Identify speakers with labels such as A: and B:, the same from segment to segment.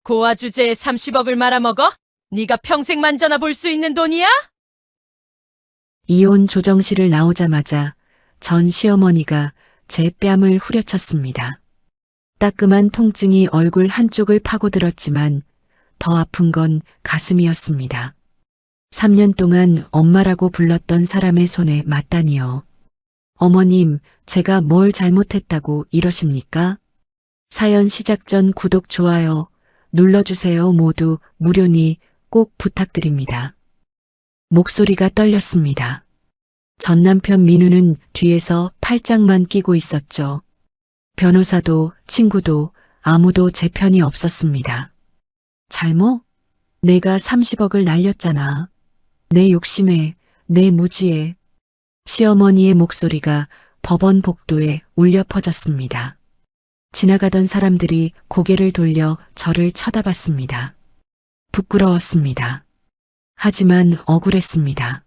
A: 고아 주제에 30억을 말아먹어? 네가 평생 만져나 볼 수 있는 돈이야?
B: 이혼 조정실을 나오자마자 전 시어머니가 제 뺨을 후려쳤습니다. 따끔한 통증이 얼굴 한쪽을 파고들었지만 더 아픈 건 가슴이었습니다. 3년 동안 엄마라고 불렀던 사람의 손에 맞다니요. 어머님, 제가 뭘 잘못했다고 이러십니까? 사연 시작 전 구독, 좋아요 눌러주세요. 모두 무료니 꼭 부탁드립니다. 목소리가 떨렸습니다. 전 남편 민우는 뒤에서 팔짱만 끼고 있었죠. 변호사도 친구도 아무도 제 편이 없었습니다. 잘못? 내가 30억을 날렸잖아. 내 욕심에, 내 무지에. 시어머니의 목소리가 법원 복도에 울려 퍼졌습니다. 지나가던 사람들이 고개를 돌려 저를 쳐다봤습니다. 부끄러웠습니다. 하지만 억울했습니다.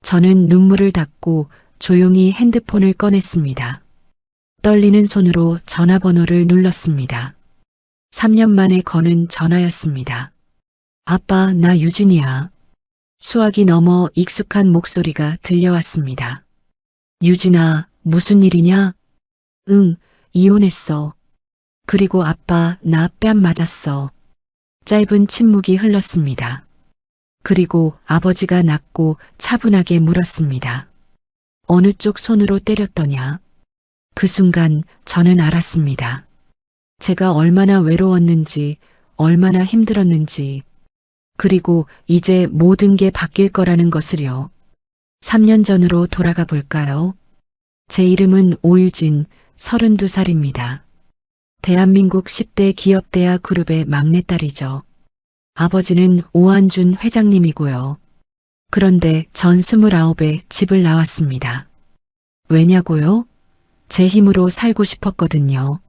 B: 저는 눈물을 닦고 조용히 핸드폰을 꺼냈습니다. 떨리는 손으로 전화번호를 눌렀습니다. 3년 만에 거는 전화였습니다. 아빠, 나 유진이야. 수화기 넘어 익숙한 목소리가 들려왔습니다. 유진아, 무슨 일이냐? 응, 이혼했어. 그리고 아빠, 나 뺨 맞았어. 짧은 침묵이 흘렀습니다. 그리고 아버지가 낮고 차분하게 물었습니다. 어느 쪽 손으로 때렸더냐? 그 순간 저는 알았습니다. 제가 얼마나 외로웠는지, 얼마나 힘들었는지, 그리고 이제 모든 게 바뀔 거라는 것을요. 3년 전으로 돌아가 볼까요? 제 이름은 오유진, 32살입니다. 대한민국 10대 기업대학 그룹의 막내딸이죠. 아버지는 오한준 회장님이고요. 그런데 전 29에 집을 나왔습니다. 왜냐고요? 제 힘으로 살고 싶었거든요.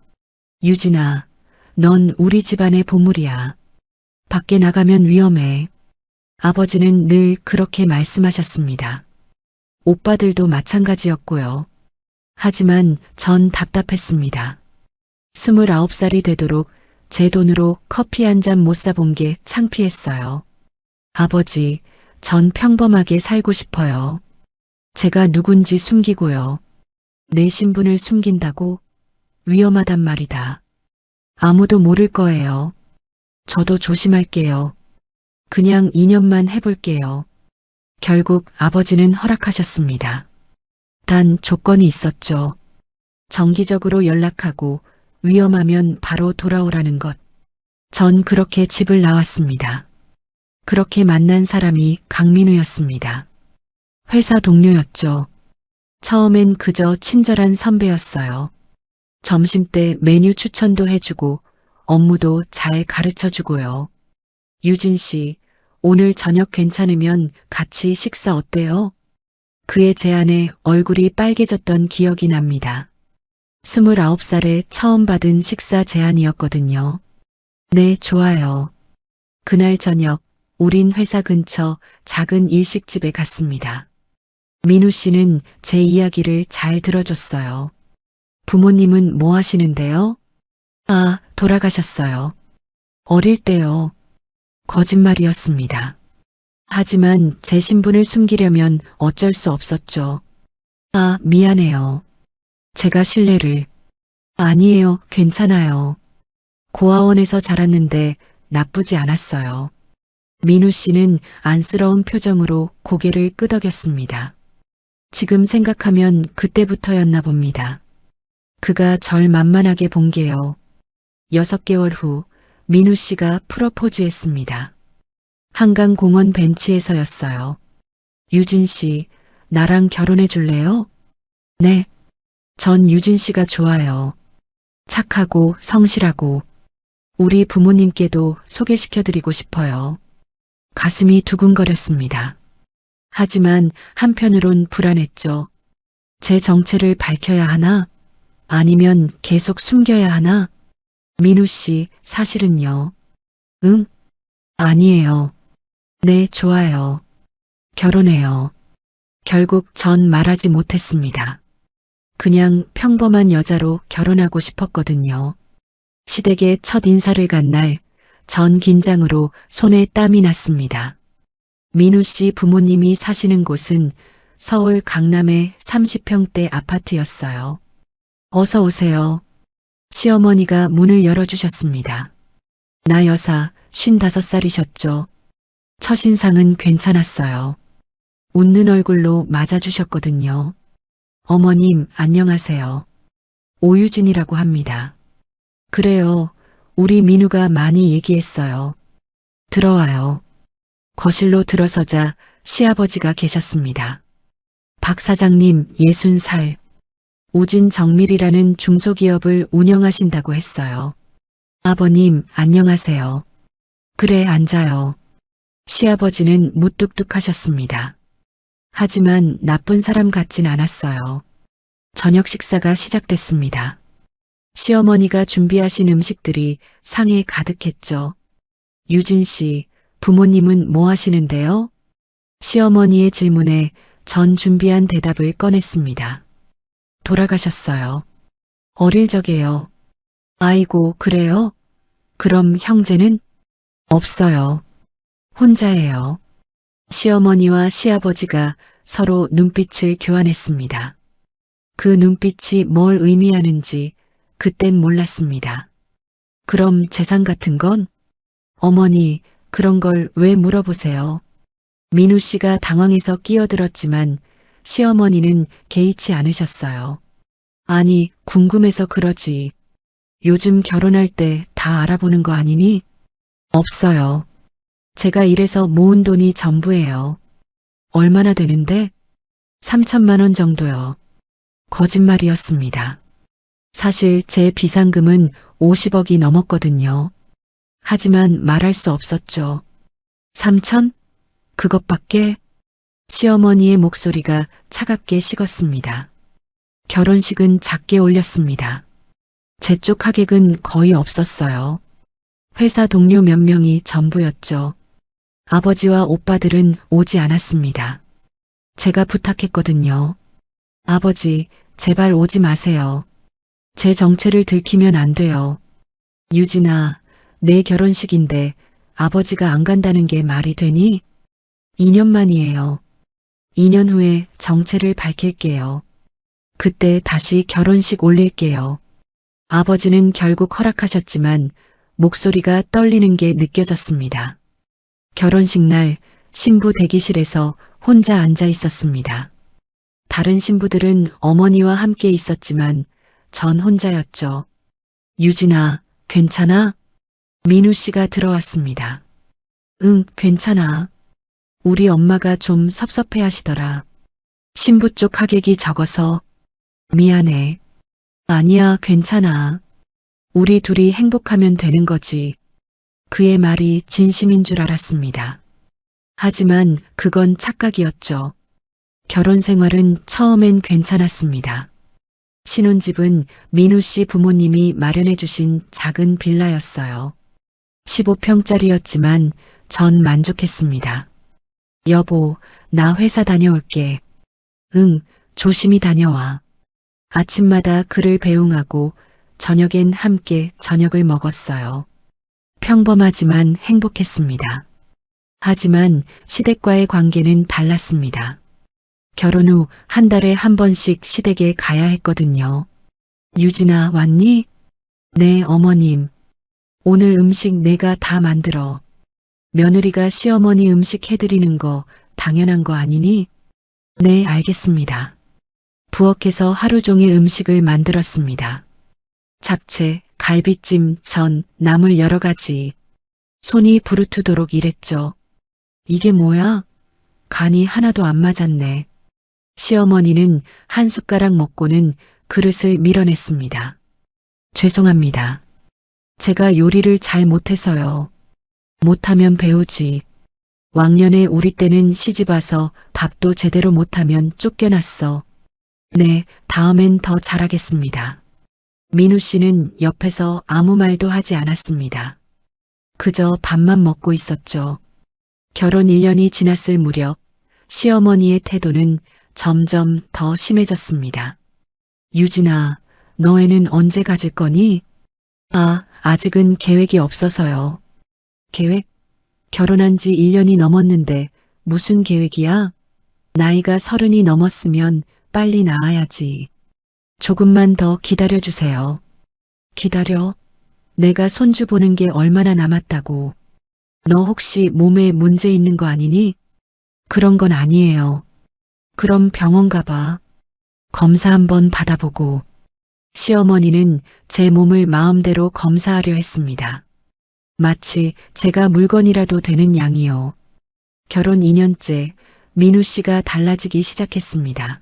B: 유진아, 넌 우리 집안의 보물이야. 밖에 나가면 위험해. 아버지는 늘 그렇게 말씀하셨습니다. 오빠들도 마찬가지였고요. 하지만 전 답답했습니다. 29살이 되도록 제 돈으로 커피 한 잔 못 사본 게 창피했어요. 아버지, 전 평범하게 살고 싶어요. 제가 누군지 숨기고요. 내 신분을 숨긴다고? 위험하단 말이다. 아무도 모를 거예요. 저도 조심할게요. 그냥 2년만 해볼게요. 결국 아버지는 허락하셨습니다. 단 조건이 있었죠. 정기적으로 연락하고 위험하면 바로 돌아오라는 것. 전 그렇게 집을 나왔습니다. 그렇게 만난 사람이 강민우였습니다. 회사 동료였죠. 처음엔 그저 친절한 선배였어요. 점심때 메뉴 추천도 해주고 업무도 잘 가르쳐주고요. 유진 씨, 오늘 저녁 괜찮으면 같이 식사 어때요? 그의 제안에 얼굴이 빨개졌던 기억이 납니다. 29살에 처음 받은 식사 제안이었거든요. 네, 좋아요. 그날 저녁, 우린 회사 근처 작은 일식집에 갔습니다. 민우 씨는 제 이야기를 잘 들어줬어요. 부모님은 뭐 하시는데요? 아, 돌아가셨어요. 어릴 때요. 거짓말이었습니다. 하지만 제 신분을 숨기려면 어쩔 수 없었죠. 아, 미안해요. 제가 실례를. 아니에요, 괜찮아요. 고아원에서 자랐는데 나쁘지 않았어요. 민우 씨는 안쓰러운 표정으로 고개를 끄덕였습니다. 지금 생각하면 그때부터였나 봅니다. 그가 절 만만하게 본 게요. 6개월 후 민우 씨가 프러포즈했습니다. 한강공원 벤치에서였어요. 유진 씨, 나랑 결혼해 줄래요? 네. 전 유진 씨가 좋아요. 착하고 성실하고 우리 부모님께도 소개시켜드리고 싶어요. 가슴이 두근거렸습니다. 하지만 한편으론 불안했죠. 제 정체를 밝혀야 하나? 아니면 계속 숨겨야 하나? 민우 씨, 사실은요. 응? 아니에요. 네, 좋아요. 결혼해요. 결국 전 말하지 못했습니다. 그냥 평범한 여자로 결혼하고 싶었거든요. 시댁에 첫 인사를 간 날, 전 긴장으로 손에 땀이 났습니다. 민우 씨 부모님이 사시는 곳은 서울 강남의 30평대 아파트였어요. 어서 오세요. 시어머니가 문을 열어주셨습니다. 나 여사 55살이셨죠? 첫인상은 괜찮았어요. 웃는 얼굴로 맞아주셨거든요. 어머님, 안녕하세요. 오유진이라고 합니다. 그래요. 우리 민우가 많이 얘기했어요. 들어와요. 거실로 들어서자 시아버지가 계셨습니다. 박 사장님 60살. 우진 정밀이라는 중소기업을 운영하신다고 했어요. 아버님, 안녕하세요. 그래, 앉아요. 시아버지는 무뚝뚝하셨습니다. 하지만 나쁜 사람 같진 않았어요. 저녁 식사가 시작됐습니다. 시어머니가 준비하신 음식들이 상에 가득했죠. 유진 씨, 부모님은 뭐 하시는데요? 시어머니의 질문에 전 준비한 대답을 꺼냈습니다. 돌아가셨어요. 어릴 적에요. 아이고, 그래요? 그럼 형제는? 없어요. 혼자예요. 시어머니와 시아버지가 서로 눈빛을 교환했습니다. 그 눈빛이 뭘 의미하는지 그땐 몰랐습니다. 그럼 재산 같은 건? 어머니, 그런 걸 왜 물어보세요? 민우 씨가 당황해서 끼어들었지만 시어머니는 개의치 않으셨어요. 아니, 궁금해서 그러지. 요즘 결혼할 때 다 알아보는 거 아니니? 없어요. 제가 일해서 모은 돈이 전부예요. 얼마나 되는데? 3천만 원 정도요. 거짓말이었습니다. 사실 제 비상금은 50억이 넘었거든요. 하지만 말할 수 없었죠. 3천? 그것밖에? 시어머니의 목소리가 차갑게 식었습니다. 결혼식은 작게 올렸습니다. 제 쪽 하객은 거의 없었어요. 회사 동료 몇 명이 전부였죠. 아버지와 오빠들은 오지 않았습니다. 제가 부탁했거든요. 아버지, 제발 오지 마세요. 제 정체를 들키면 안 돼요. 유진아, 내 결혼식인데 아버지가 안 간다는 게 말이 되니? 2년 만이에요. 2년 후에 정체를 밝힐게요. 그때 다시 결혼식 올릴게요. 아버지는 결국 허락하셨지만 목소리가 떨리는 게 느껴졌습니다. 결혼식 날 신부 대기실에서 혼자 앉아 있었습니다. 다른 신부들은 어머니와 함께 있었지만 전 혼자였죠. 유진아, 괜찮아? 민우 씨가 들어왔습니다. 응, 괜찮아. 우리 엄마가 좀 섭섭해 하시더라. 신부 쪽 하객이 적어서. 미안해. 아니야, 괜찮아. 우리 둘이 행복하면 되는 거지. 그의 말이 진심인 줄 알았습니다. 하지만 그건 착각이었죠. 결혼 생활은 처음엔 괜찮았습니다. 신혼집은 민우 씨 부모님이 마련해 주신 작은 빌라였어요. 15평짜리였지만 전 만족했습니다. 여보, 나 회사 다녀올게. 응, 조심히 다녀와. 아침마다 그를 배웅하고 저녁엔 함께 저녁을 먹었어요. 평범하지만 행복했습니다. 하지만 시댁과의 관계는 달랐습니다. 결혼 후 한 달에 한 번씩 시댁에 가야 했거든요. 유진아, 왔니? 네, 어머님. 오늘 음식 내가 다 만들어. 며느리가 시어머니 음식 해드리는 거 당연한 거 아니니? 네, 알겠습니다. 부엌에서 하루 종일 음식을 만들었습니다. 잡채, 갈비찜, 전, 나물 여러 가지. 손이 부르트도록 일했죠. 이게 뭐야? 간이 하나도 안 맞았네. 시어머니는 한 숟가락 먹고는 그릇을 밀어냈습니다. 죄송합니다. 제가 요리를 잘 못해서요. 못하면 배우지. 왕년에 우리 때는 시집와서 밥도 제대로 못하면 쫓겨났어. 네, 다음엔 더 잘하겠습니다. 민우 씨는 옆에서 아무 말도 하지 않았습니다. 그저 밥만 먹고 있었죠. 결혼 1년이 지났을 무렵 시어머니의 태도는 점점 더 심해졌습니다. 유진아, 너 애는 언제 가질 거니? 아직은 계획이 없어서요. 계획? 결혼한 지 1년이 넘었는데 무슨 계획이야? 나이가 30이 넘었으면 빨리 낳아야지. 조금만 더 기다려주세요. 기다려? 내가 손주 보는 게 얼마나 남았다고. 너 혹시 몸에 문제 있는 거 아니니? 그런 건 아니에요. 그럼 병원 가봐. 검사 한번 받아보고. 시어머니는 제 몸을 마음대로 검사하려 했습니다. 마치 제가 물건이라도 되는 양이요. 결혼 2년째 민우 씨가 달라지기 시작했습니다.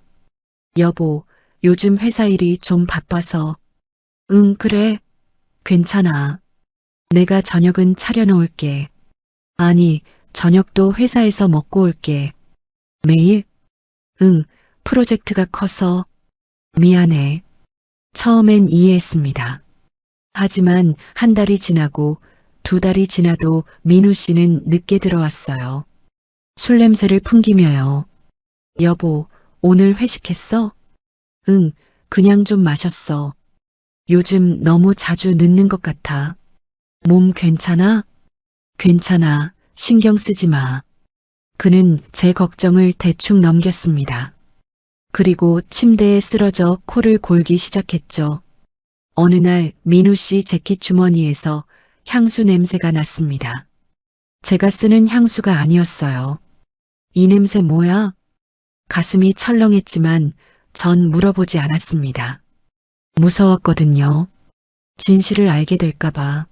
B: 여보, 요즘 회사 일이 좀 바빠서. 응, 그래. 괜찮아. 내가 저녁은 차려놓을게. 아니, 저녁도 회사에서 먹고 올게. 매일? 응, 프로젝트가 커서. 미안해. 처음엔 이해했습니다. 하지만 한 달이 지나고 2달이 지나도 민우 씨는 늦게 들어왔어요. 술 냄새를 풍기며요. 여보, 오늘 회식했어? 응, 그냥 좀 마셨어. 요즘 너무 자주 늦는 것 같아. 몸 괜찮아? 괜찮아. 신경 쓰지 마. 그는 제 걱정을 대충 넘겼습니다. 그리고 침대에 쓰러져 코를 골기 시작했죠. 어느 날 민우 씨 재킷 주머니에서 향수 냄새가 났습니다. 제가 쓰는 향수가 아니었어요. 이 냄새 뭐야? 가슴이 철렁했지만 전 물어보지 않았습니다. 무서웠거든요. 진실을 알게 될까봐.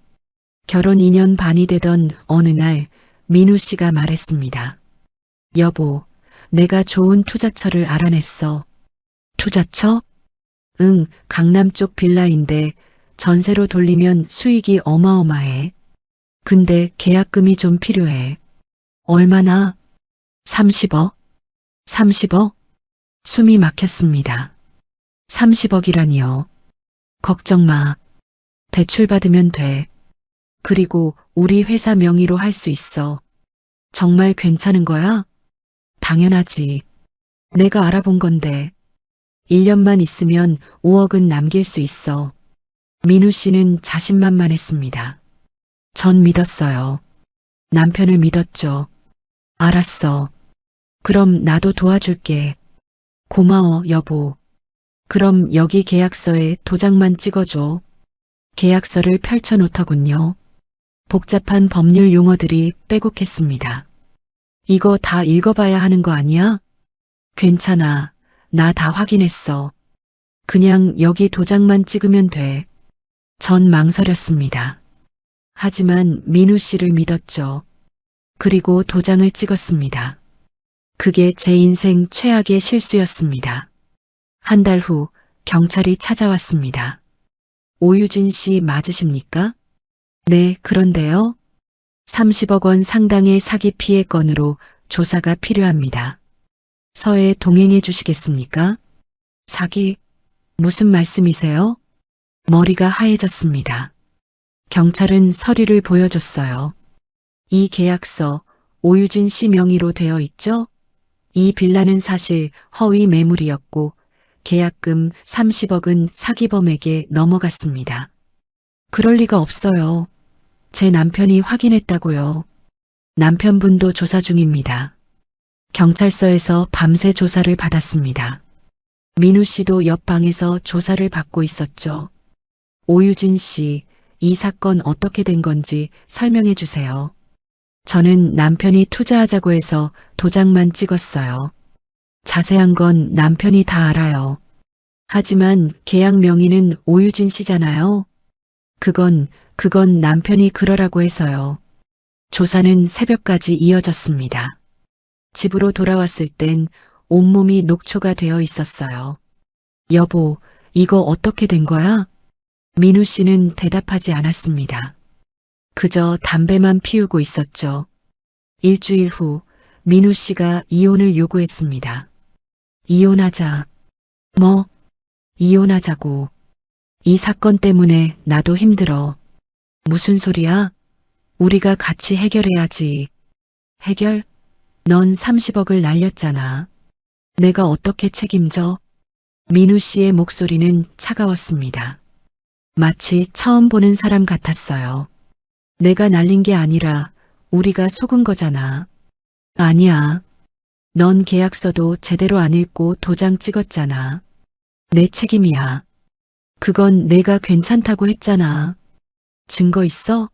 B: 결혼 2년 반이 되던 어느 날 민우 씨가 말했습니다. 여보, 내가 좋은 투자처를 알아냈어. 투자처? 응, 강남 쪽 빌라인데 전세로 돌리면 수익이 어마어마해. 근데 계약금이 좀 필요해. 얼마나? 30억? 30억? 숨이 막혔습니다. 30억이라니요. 걱정 마. 대출 받으면 돼. 그리고 우리 회사 명의로 할 수 있어. 정말 괜찮은 거야? 당연하지. 내가 알아본 건데. 1년만 있으면 5억은 남길 수 있어. 민우 씨는 자신만만했습니다. 전 믿었어요. 남편을 믿었죠. 알았어. 그럼 나도 도와줄게. 고마워, 여보. 그럼 여기 계약서에 도장만 찍어줘. 계약서를 펼쳐놓더군요. 복잡한 법률 용어들이 빼곡했습니다. 이거 다 읽어봐야 하는 거 아니야? 괜찮아. 나 다 확인했어. 그냥 여기 도장만 찍으면 돼. 전 망설였습니다. 하지만 민우 씨를 믿었죠. 그리고 도장을 찍었습니다. 그게 제 인생 최악의 실수였습니다. 한 달 후 경찰이 찾아왔습니다. 오유진 씨 맞으십니까? 네, 그런데요. 30억 원 상당의 사기 피해 건으로 조사가 필요합니다. 서에 동행해 주시겠습니까? 사기? 무슨 말씀이세요? 머리가 하얘졌습니다. 경찰은 서류를 보여줬어요. 이 계약서 오유진 씨 명의로 되어 있죠? 이 빌라는 사실 허위 매물이었고 계약금 30억은 사기범에게 넘어갔습니다. 그럴 리가 없어요. 제 남편이 확인했다고요. 남편분도 조사 중입니다. 경찰서에서 밤새 조사를 받았습니다. 민우 씨도 옆방에서 조사를 받고 있었죠. 오유진 씨, 이 사건 어떻게 된 건지 설명해 주세요. 저는 남편이 투자하자고 해서 도장만 찍었어요. 자세한 건 남편이 다 알아요. 하지만 계약 명의는 오유진 씨잖아요. 그건 남편이 그러라고 해서요. 조사는 새벽까지 이어졌습니다. 집으로 돌아왔을 땐 온몸이 녹초가 되어 있었어요. 여보, 이거 어떻게 된 거야? 민우 씨는 대답하지 않았습니다. 그저 담배만 피우고 있었죠. 일주일 후 민우 씨가 이혼을 요구했습니다. 이혼하자. 뭐? 이혼하자고. 이 사건 때문에 나도 힘들어. 무슨 소리야? 우리가 같이 해결해야지. 해결? 넌 30억을 날렸잖아. 내가 어떻게 책임져? 민우 씨의 목소리는 차가웠습니다. 마치 처음 보는 사람 같았어요. 내가 날린 게 아니라 우리가 속은 거잖아. 아니야. 넌 계약서도 제대로 안 읽고 도장 찍었잖아. 내 책임이야. 그건 내가 괜찮다고 했잖아. 증거 있어?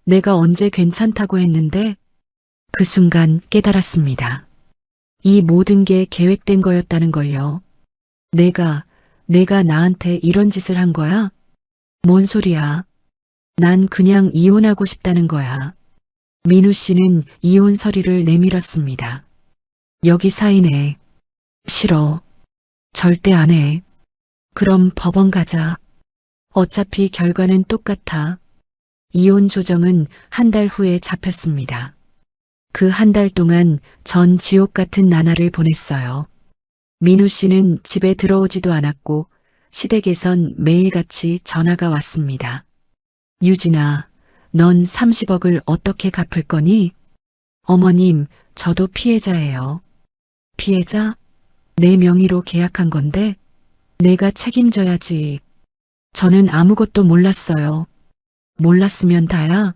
B: 내가 언제 괜찮다고 했는데? 그 순간 깨달았습니다. 이 모든 게 계획된 거였다는 걸요. 내가 나한테 이런 짓을 한 거야? 뭔 소리야? 난 그냥 이혼하고 싶다는 거야. 민우 씨는 이혼 서류를 내밀었습니다. 여기 사인해. 싫어. 절대 안 해. 그럼 법원 가자. 어차피 결과는 똑같아. 이혼 조정은 한 달 후에 잡혔습니다. 그 한 달 동안 전 지옥 같은 나날을 보냈어요. 민우 씨는 집에 들어오지도 않았고 시댁에선 매일같이 전화가 왔습니다. 유진아, 넌 30억을 어떻게 갚을 거니? 어머님, 저도 피해자예요. 피해자? 내 명의로 계약한 건데 내가 책임져야지. 저는 아무것도 몰랐어요. 몰랐으면 다야.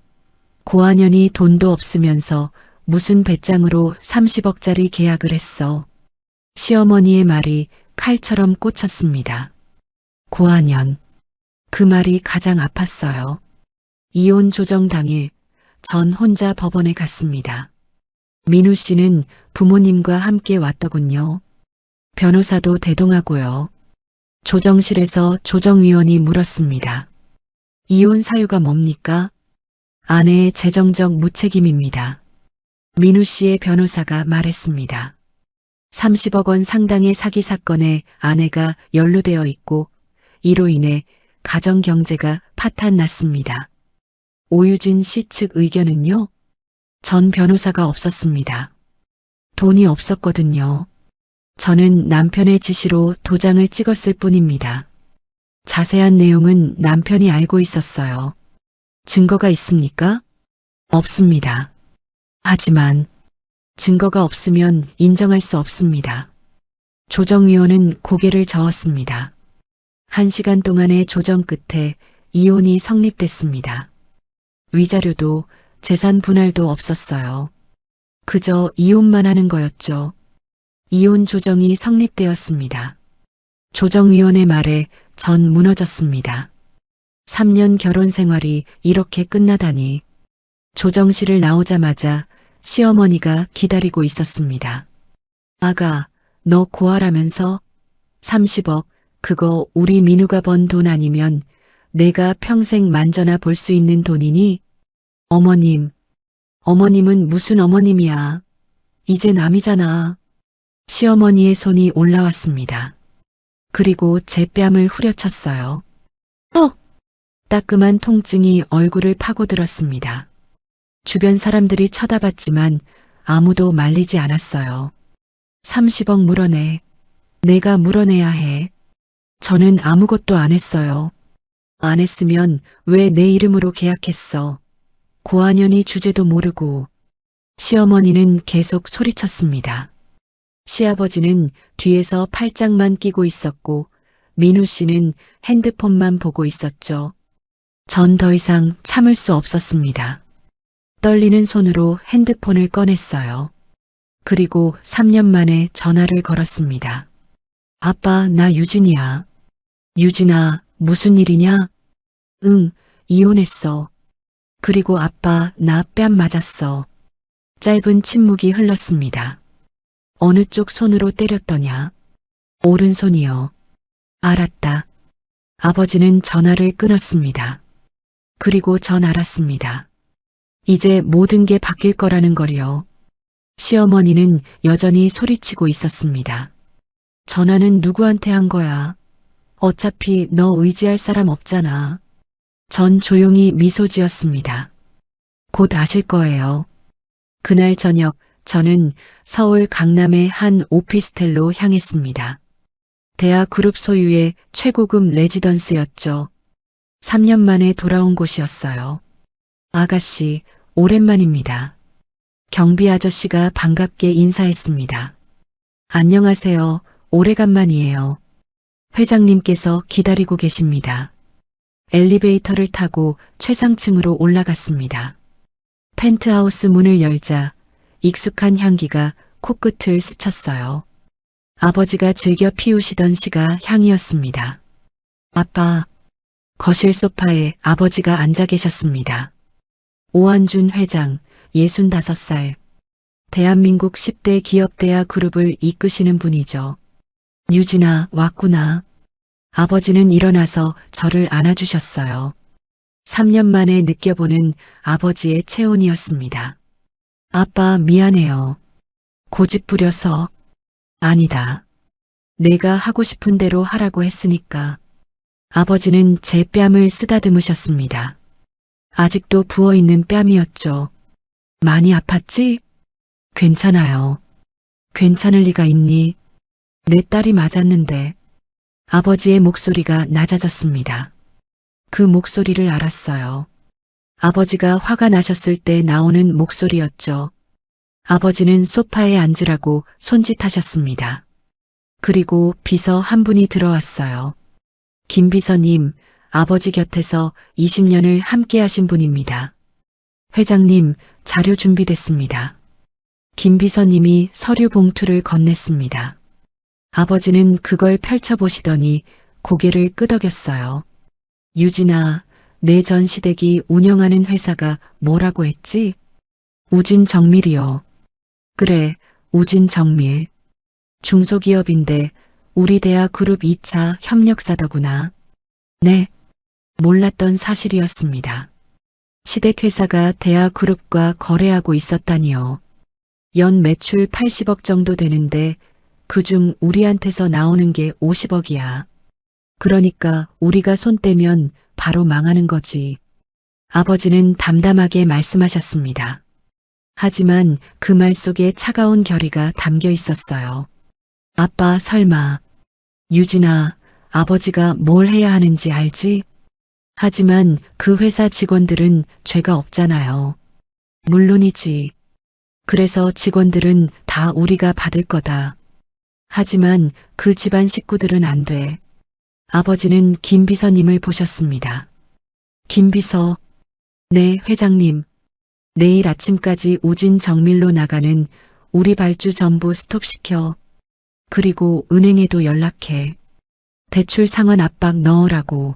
B: 고한현이 돈도 없으면서 무슨 배짱으로 30억짜리 계약을 했어. 시어머니의 말이 칼처럼 꽂혔습니다. 고한현. 그 말이 가장 아팠어요. 이혼 조정 당일 전 혼자 법원에 갔습니다. 민우 씨는 부모님과 함께 왔더군요. 변호사도 대동하고요. 조정실에서 조정위원이 물었습니다. 이혼 사유가 뭡니까? 아내의 재정적 무책임입니다. 민우 씨의 변호사가 말했습니다. 30억 원 상당의 사기 사건에 아내가 연루되어 있고 이로 인해 가정 경제가 파탄났습니다. 오유진 씨 측 의견은요? 전 변호사가 없었습니다. 돈이 없었거든요. 저는 남편의 지시로 도장을 찍었을 뿐입니다. 자세한 내용은 남편이 알고 있었어요. 증거가 있습니까? 없습니다. 하지만 증거가 없으면 인정할 수 없습니다. 조정위원은 고개를 저었습니다. 1시간 동안의 조정 끝에 이혼이 성립됐습니다. 위자료도 재산 분할도 없었어요. 그저 이혼만 하는 거였죠. 이혼 조정이 성립되었습니다. 조정위원의 말에 전 무너졌습니다. 3년 결혼 생활이 이렇게 끝나다니. 조정실을 나오자마자 시어머니가 기다리고 있었습니다. 아가, 너 고아라면서? 30억, 그거 우리 민우가 번 돈 아니면 내가 평생 만져나 볼 수 있는 돈이니? 어머님은 무슨 어머님이야. 이제 남이잖아. 시어머니의 손이 올라왔습니다. 그리고 제 뺨을 후려쳤어요. 따끔한 통증이 얼굴을 파고들었습니다. 주변 사람들이 쳐다봤지만 아무도 말리지 않았어요. 30억 물어내. 내가 물어내야 해. 저는 아무것도 안 했어요. 안 했으면 왜 내 이름으로 계약했어. 고한현이 주제도 모르고. 시어머니는 계속 소리쳤습니다. 시아버지는 뒤에서 팔짱만 끼고 있었고 민우 씨는 핸드폰만 보고 있었죠. 전 더 이상 참을 수 없었습니다. 떨리는 손으로 핸드폰을 꺼냈어요. 그리고 3년 만에 전화를 걸었습니다. 아빠, 나 유진이야. 유진아, 무슨 일이냐? 응, 이혼했어. 그리고 아빠, 나 뺨 맞았어. 짧은 침묵이 흘렀습니다. 어느 쪽 손으로 때렸더냐? 오른손이요. 알았다. 아버지는 전화를 끊었습니다. 그리고 전 알았습니다. 이제 모든 게 바뀔 거라는 걸요. 시어머니는 여전히 소리치고 있었습니다. 전화는 누구한테 한 거야? 어차피 너 의지할 사람 없잖아. 전 조용히 미소 지었습니다. 곧 아실 거예요. 그날 저녁 저는 서울 강남의 한 오피스텔로 향했습니다. 대하 그룹 소유의 최고급 레지던스였죠. 3년 만에 돌아온 곳이었어요. 아가씨, 오랜만입니다. 경비 아저씨가 반갑게 인사했습니다. 안녕하세요. 오래간만이에요. 회장님께서 기다리고 계십니다. 엘리베이터를 타고 최상층으로 올라갔습니다. 펜트하우스 문을 열자 익숙한 향기가 코끝을 스쳤어요. 아버지가 즐겨 피우시던 시가 향이었습니다. 아빠, 거실 소파에 아버지가 앉아 계셨습니다. 오한준 회장, 65살. 대한민국 10대 기업대학 그룹을 이끄시는 분이죠. 유진아, 왔구나. 아버지는 일어나서 저를 안아주셨어요. 3년 만에 느껴보는 아버지의 체온이었습니다. 아빠, 미안해요. 고집 부려서. 아니다. 내가 하고 싶은 대로 하라고 했으니까. 아버지는 제 뺨을 쓰다듬으셨습니다. 아직도 부어있는 뺨이었죠. 많이 아팠지? 괜찮아요. 괜찮을 리가 있니? 내 딸이 맞았는데. 아버지의 목소리가 낮아졌습니다. 그 목소리를 알았어요. 아버지가 화가 나셨을 때 나오는 목소리였죠. 아버지는 소파에 앉으라고 손짓하셨습니다. 그리고 비서 한 분이 들어왔어요. 김 비서님, 아버지 곁에서 20년을 함께 하신 분입니다. 회장님, 자료 준비됐습니다. 김 비서님이 서류 봉투를 건넸습니다. 아버지는 그걸 펼쳐보시더니 고개를 끄덕였어요. 유진아, 내 전 시댁이 운영하는 회사가 뭐라고 했지? 우진정밀이요. 그래, 우진정밀. 중소기업인데 우리 대학 그룹 2차 협력사더구나. 네, 몰랐던 사실이었습니다. 시댁회사가 대학 그룹과 거래하고 있었다니요. 연 매출 80억 정도 되는데 그중 우리한테서 나오는 게 50억이야. 그러니까 우리가 손 떼면 바로 망하는 거지. 아버지는 담담하게 말씀하셨습니다. 하지만 그 말 속에 차가운 결의가 담겨 있었어요. 아빠, 설마. 유진아, 아버지가 뭘 해야 하는지 알지? 하지만 그 회사 직원들은 죄가 없잖아요. 물론이지. 그래서 직원들은 다 우리가 받을 거다. 하지만 그 집안 식구들은 안 돼. 아버지는 김 비서님을 보셨습니다. 김 비서, 네, 회장님. 내일 아침까지 우진 정밀로 나가는 우리 발주 전부 스톱시켜. 그리고 은행에도 연락해. 대출 상환 압박 넣으라고.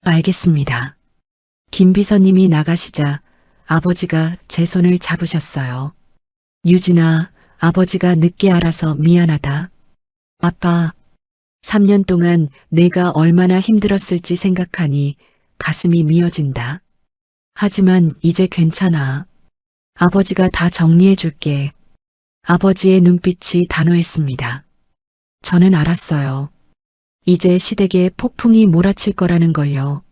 B: 알겠습니다. 김 비서님이 나가시자 아버지가 제 손을 잡으셨어요. 유진아, 아버지가 늦게 알아서 미안하다. 아빠, 3년 동안 내가 얼마나 힘들었을지 생각하니 가슴이 미어진다. 하지만 이제 괜찮아. 아버지가 다 정리해 줄게. 아버지의 눈빛이 단호했습니다. 저는 알았어요. 이제 시댁에 폭풍이 몰아칠 거라는 걸요.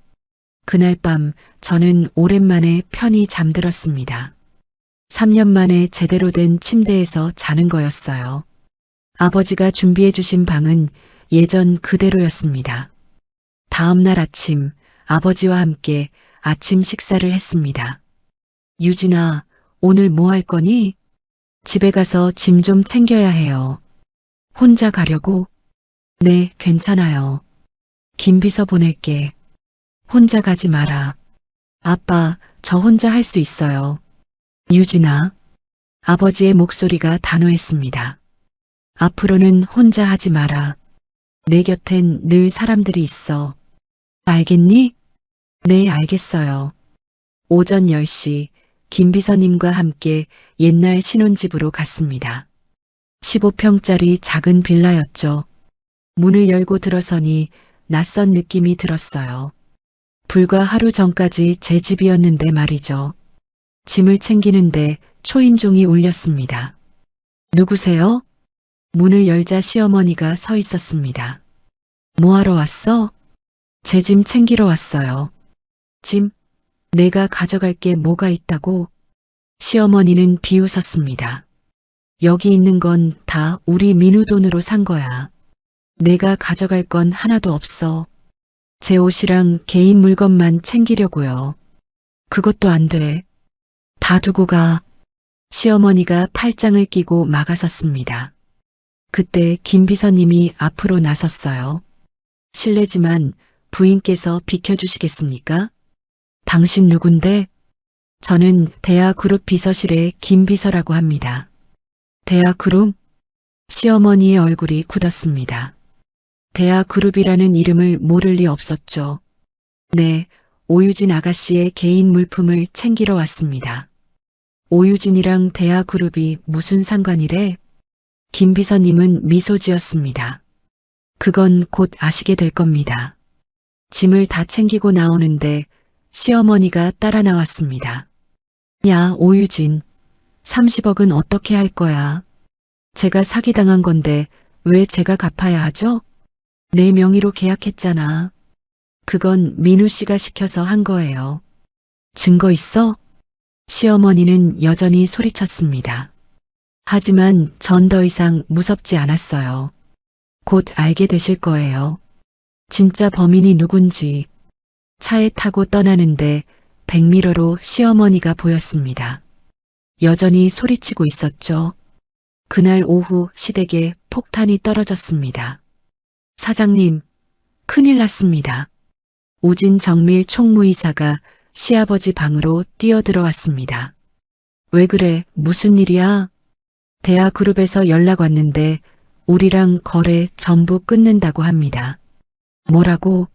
B: 그날 밤 저는 오랜만에 편히 잠들었습니다. 3년 만에 제대로 된 침대에서 자는 거였어요. 아버지가 준비해 주신 방은 예전 그대로였습니다. 다음 날 아침 아버지와 함께 아침 식사를 했습니다. 유진아, 오늘 뭐 할 거니? 집에 가서 짐 좀 챙겨야 해요. 혼자 가려고? 네, 괜찮아요. 김 비서 보낼게. 혼자 가지 마라. 아빠, 저 혼자 할 수 있어요. 유진아. 아버지의 목소리가 단호했습니다. 앞으로는 혼자 하지 마라. 내 곁엔 늘 사람들이 있어. 알겠니? 네, 알겠어요. 오전 10시 김 비서님과 함께 옛날 신혼집으로 갔습니다. 15평짜리 작은 빌라였죠. 문을 열고 들어서니 낯선 느낌이 들었어요. 불과 하루 전까지 제 집이었는데 말이죠. 짐을 챙기는데 초인종이 울렸습니다. 누구세요? 문을 열자 시어머니가 서 있었습니다. 뭐하러 왔어? 제 짐 챙기러 왔어요. 짐? 내가 가져갈 게 뭐가 있다고? 시어머니는 비웃었습니다. 여기 있는 건 다 우리 민우 돈으로 산 거야. 내가 가져갈 건 하나도 없어. 제 옷이랑 개인 물건만 챙기려고요. 그것도 안 돼. 다 두고 가. 시어머니가 팔짱을 끼고 막아섰습니다. 그때 김 비서님이 앞으로 나섰어요. 실례지만 부인께서 비켜주시겠습니까? 당신 누군데? 저는 대아그룹 비서실의 김비서라고 합니다. 대아그룹? 시어머니의 얼굴이 굳었습니다. 대아그룹이라는 이름을 모를 리 없었죠. 네, 오유진 아가씨의 개인 물품을 챙기러 왔습니다. 오유진이랑 대아그룹이 무슨 상관이래? 김 비서님은 미소 지었습니다. 그건 곧 아시게 될 겁니다. 짐을 다 챙기고 나오는데 시어머니가 따라 나왔습니다. 야, 오유진. 30억은 어떻게 할 거야? 제가 사기당한 건데 왜 제가 갚아야 하죠? 내 명의로 계약했잖아. 그건 민우 씨가 시켜서 한 거예요. 증거 있어? 시어머니는 여전히 소리쳤습니다. 하지만 전 더 이상 무섭지 않았어요. 곧 알게 되실 거예요. 진짜 범인이 누군지. 차에 타고 떠나는데 백미러로 시어머니가 보였습니다. 여전히 소리치고 있었죠. 그날 오후 시댁에 폭탄이 떨어졌습니다. 사장님, 큰일 났습니다. 우진 정밀 총무이사가 시아버지 방으로 뛰어들어왔습니다. 왜 그래? 무슨 일이야? 대아그룹에서 연락 왔는데 우리랑 거래 전부 끊는다고 합니다. 뭐라고?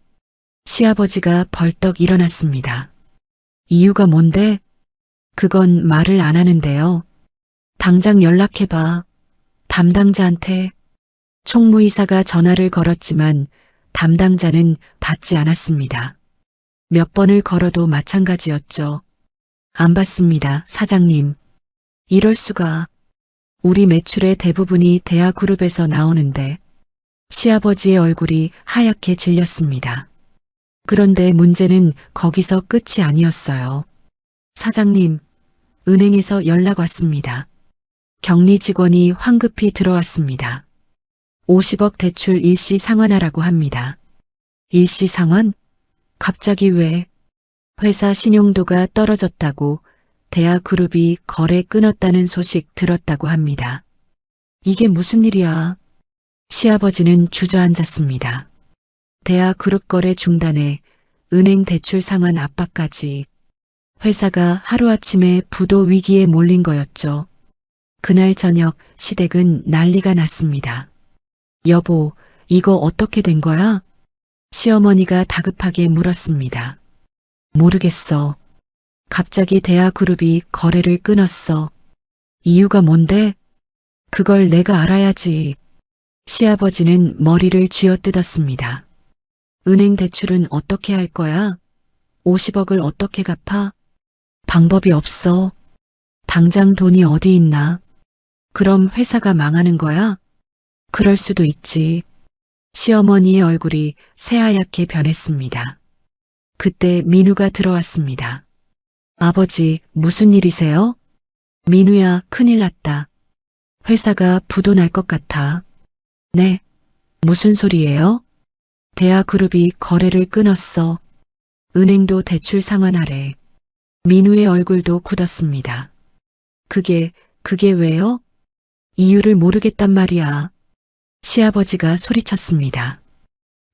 B: 시아버지가 벌떡 일어났습니다. 이유가 뭔데? 그건 말을 안 하는데요. 당장 연락해봐. 담당자한테. 총무이사가 전화를 걸었지만 담당자는 받지 않았습니다. 몇 번을 걸어도 마찬가지였죠. 안 받습니다, 사장님. 이럴 수가. 우리 매출의 대부분이 대아그룹에서 나오는데 시아버지의 얼굴이 하얗게 질렸습니다. 그런데 문제는 거기서 끝이 아니었어요. 사장님, 은행에서 연락 왔습니다. 격리 직원이 황급히 들어왔습니다. 50억 대출 일시 상환하라고 합니다. 일시 상환? 갑자기 왜? 회사 신용도가 떨어졌다고 대아그룹이 거래 끊었다는 소식 들었다고 합니다. 이게 무슨 일이야? 시아버지는 주저앉았습니다. 대아그룹 거래 중단에 은행 대출 상환 압박까지. 회사가 하루아침에 부도 위기에 몰린 거였죠. 그날 저녁 시댁은 난리가 났습니다. 여보, 이거 어떻게 된 거야? 시어머니가 다급하게 물었습니다. 모르겠어. 갑자기 대아그룹이 거래를 끊었어. 이유가 뭔데? 그걸 내가 알아야지. 시아버지는 머리를 쥐어뜯었습니다. 은행 대출은 어떻게 할 거야? 50억을 어떻게 갚아? 방법이 없어. 당장 돈이 어디 있나? 그럼 회사가 망하는 거야? 그럴 수도 있지. 시어머니의 얼굴이 새하얗게 변했습니다. 그때 민우가 들어왔습니다. 아버지, 무슨 일이세요? 민우야, 큰일 났다. 회사가 부도 날 것 같아. 네. 무슨 소리예요? 대아그룹이 거래를 끊었어. 은행도 대출 상환하래. 민우의 얼굴도 굳었습니다. 그게 왜요? 이유를 모르겠단 말이야. 시아버지가 소리쳤습니다.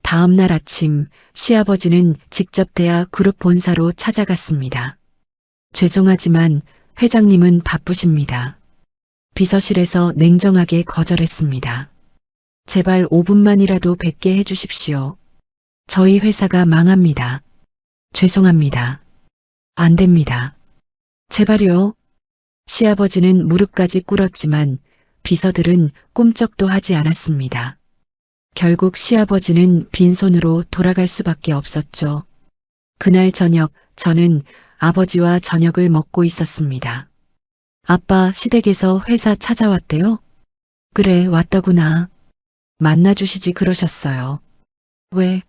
B: 다음 날 아침 시아버지는 직접 대아그룹 본사로 찾아갔습니다. 죄송하지만 회장님은 바쁘십니다. 비서실에서 냉정하게 거절했습니다. 제발 5분만이라도 뵙게 해주십시오. 저희 회사가 망합니다. 죄송합니다. 안 됩니다. 제발요. 시아버지는 무릎까지 꿇었지만 비서들은 꿈쩍도 하지 않았습니다. 결국 시아버지는 빈손으로 돌아갈 수밖에 없었죠. 그날 저녁 저는 아버지와 저녁을 먹고 있었습니다. 아빠 시댁에서 회사 찾아왔대요? 그래, 왔더구나. 만나주시지 그러셨어요. 왜?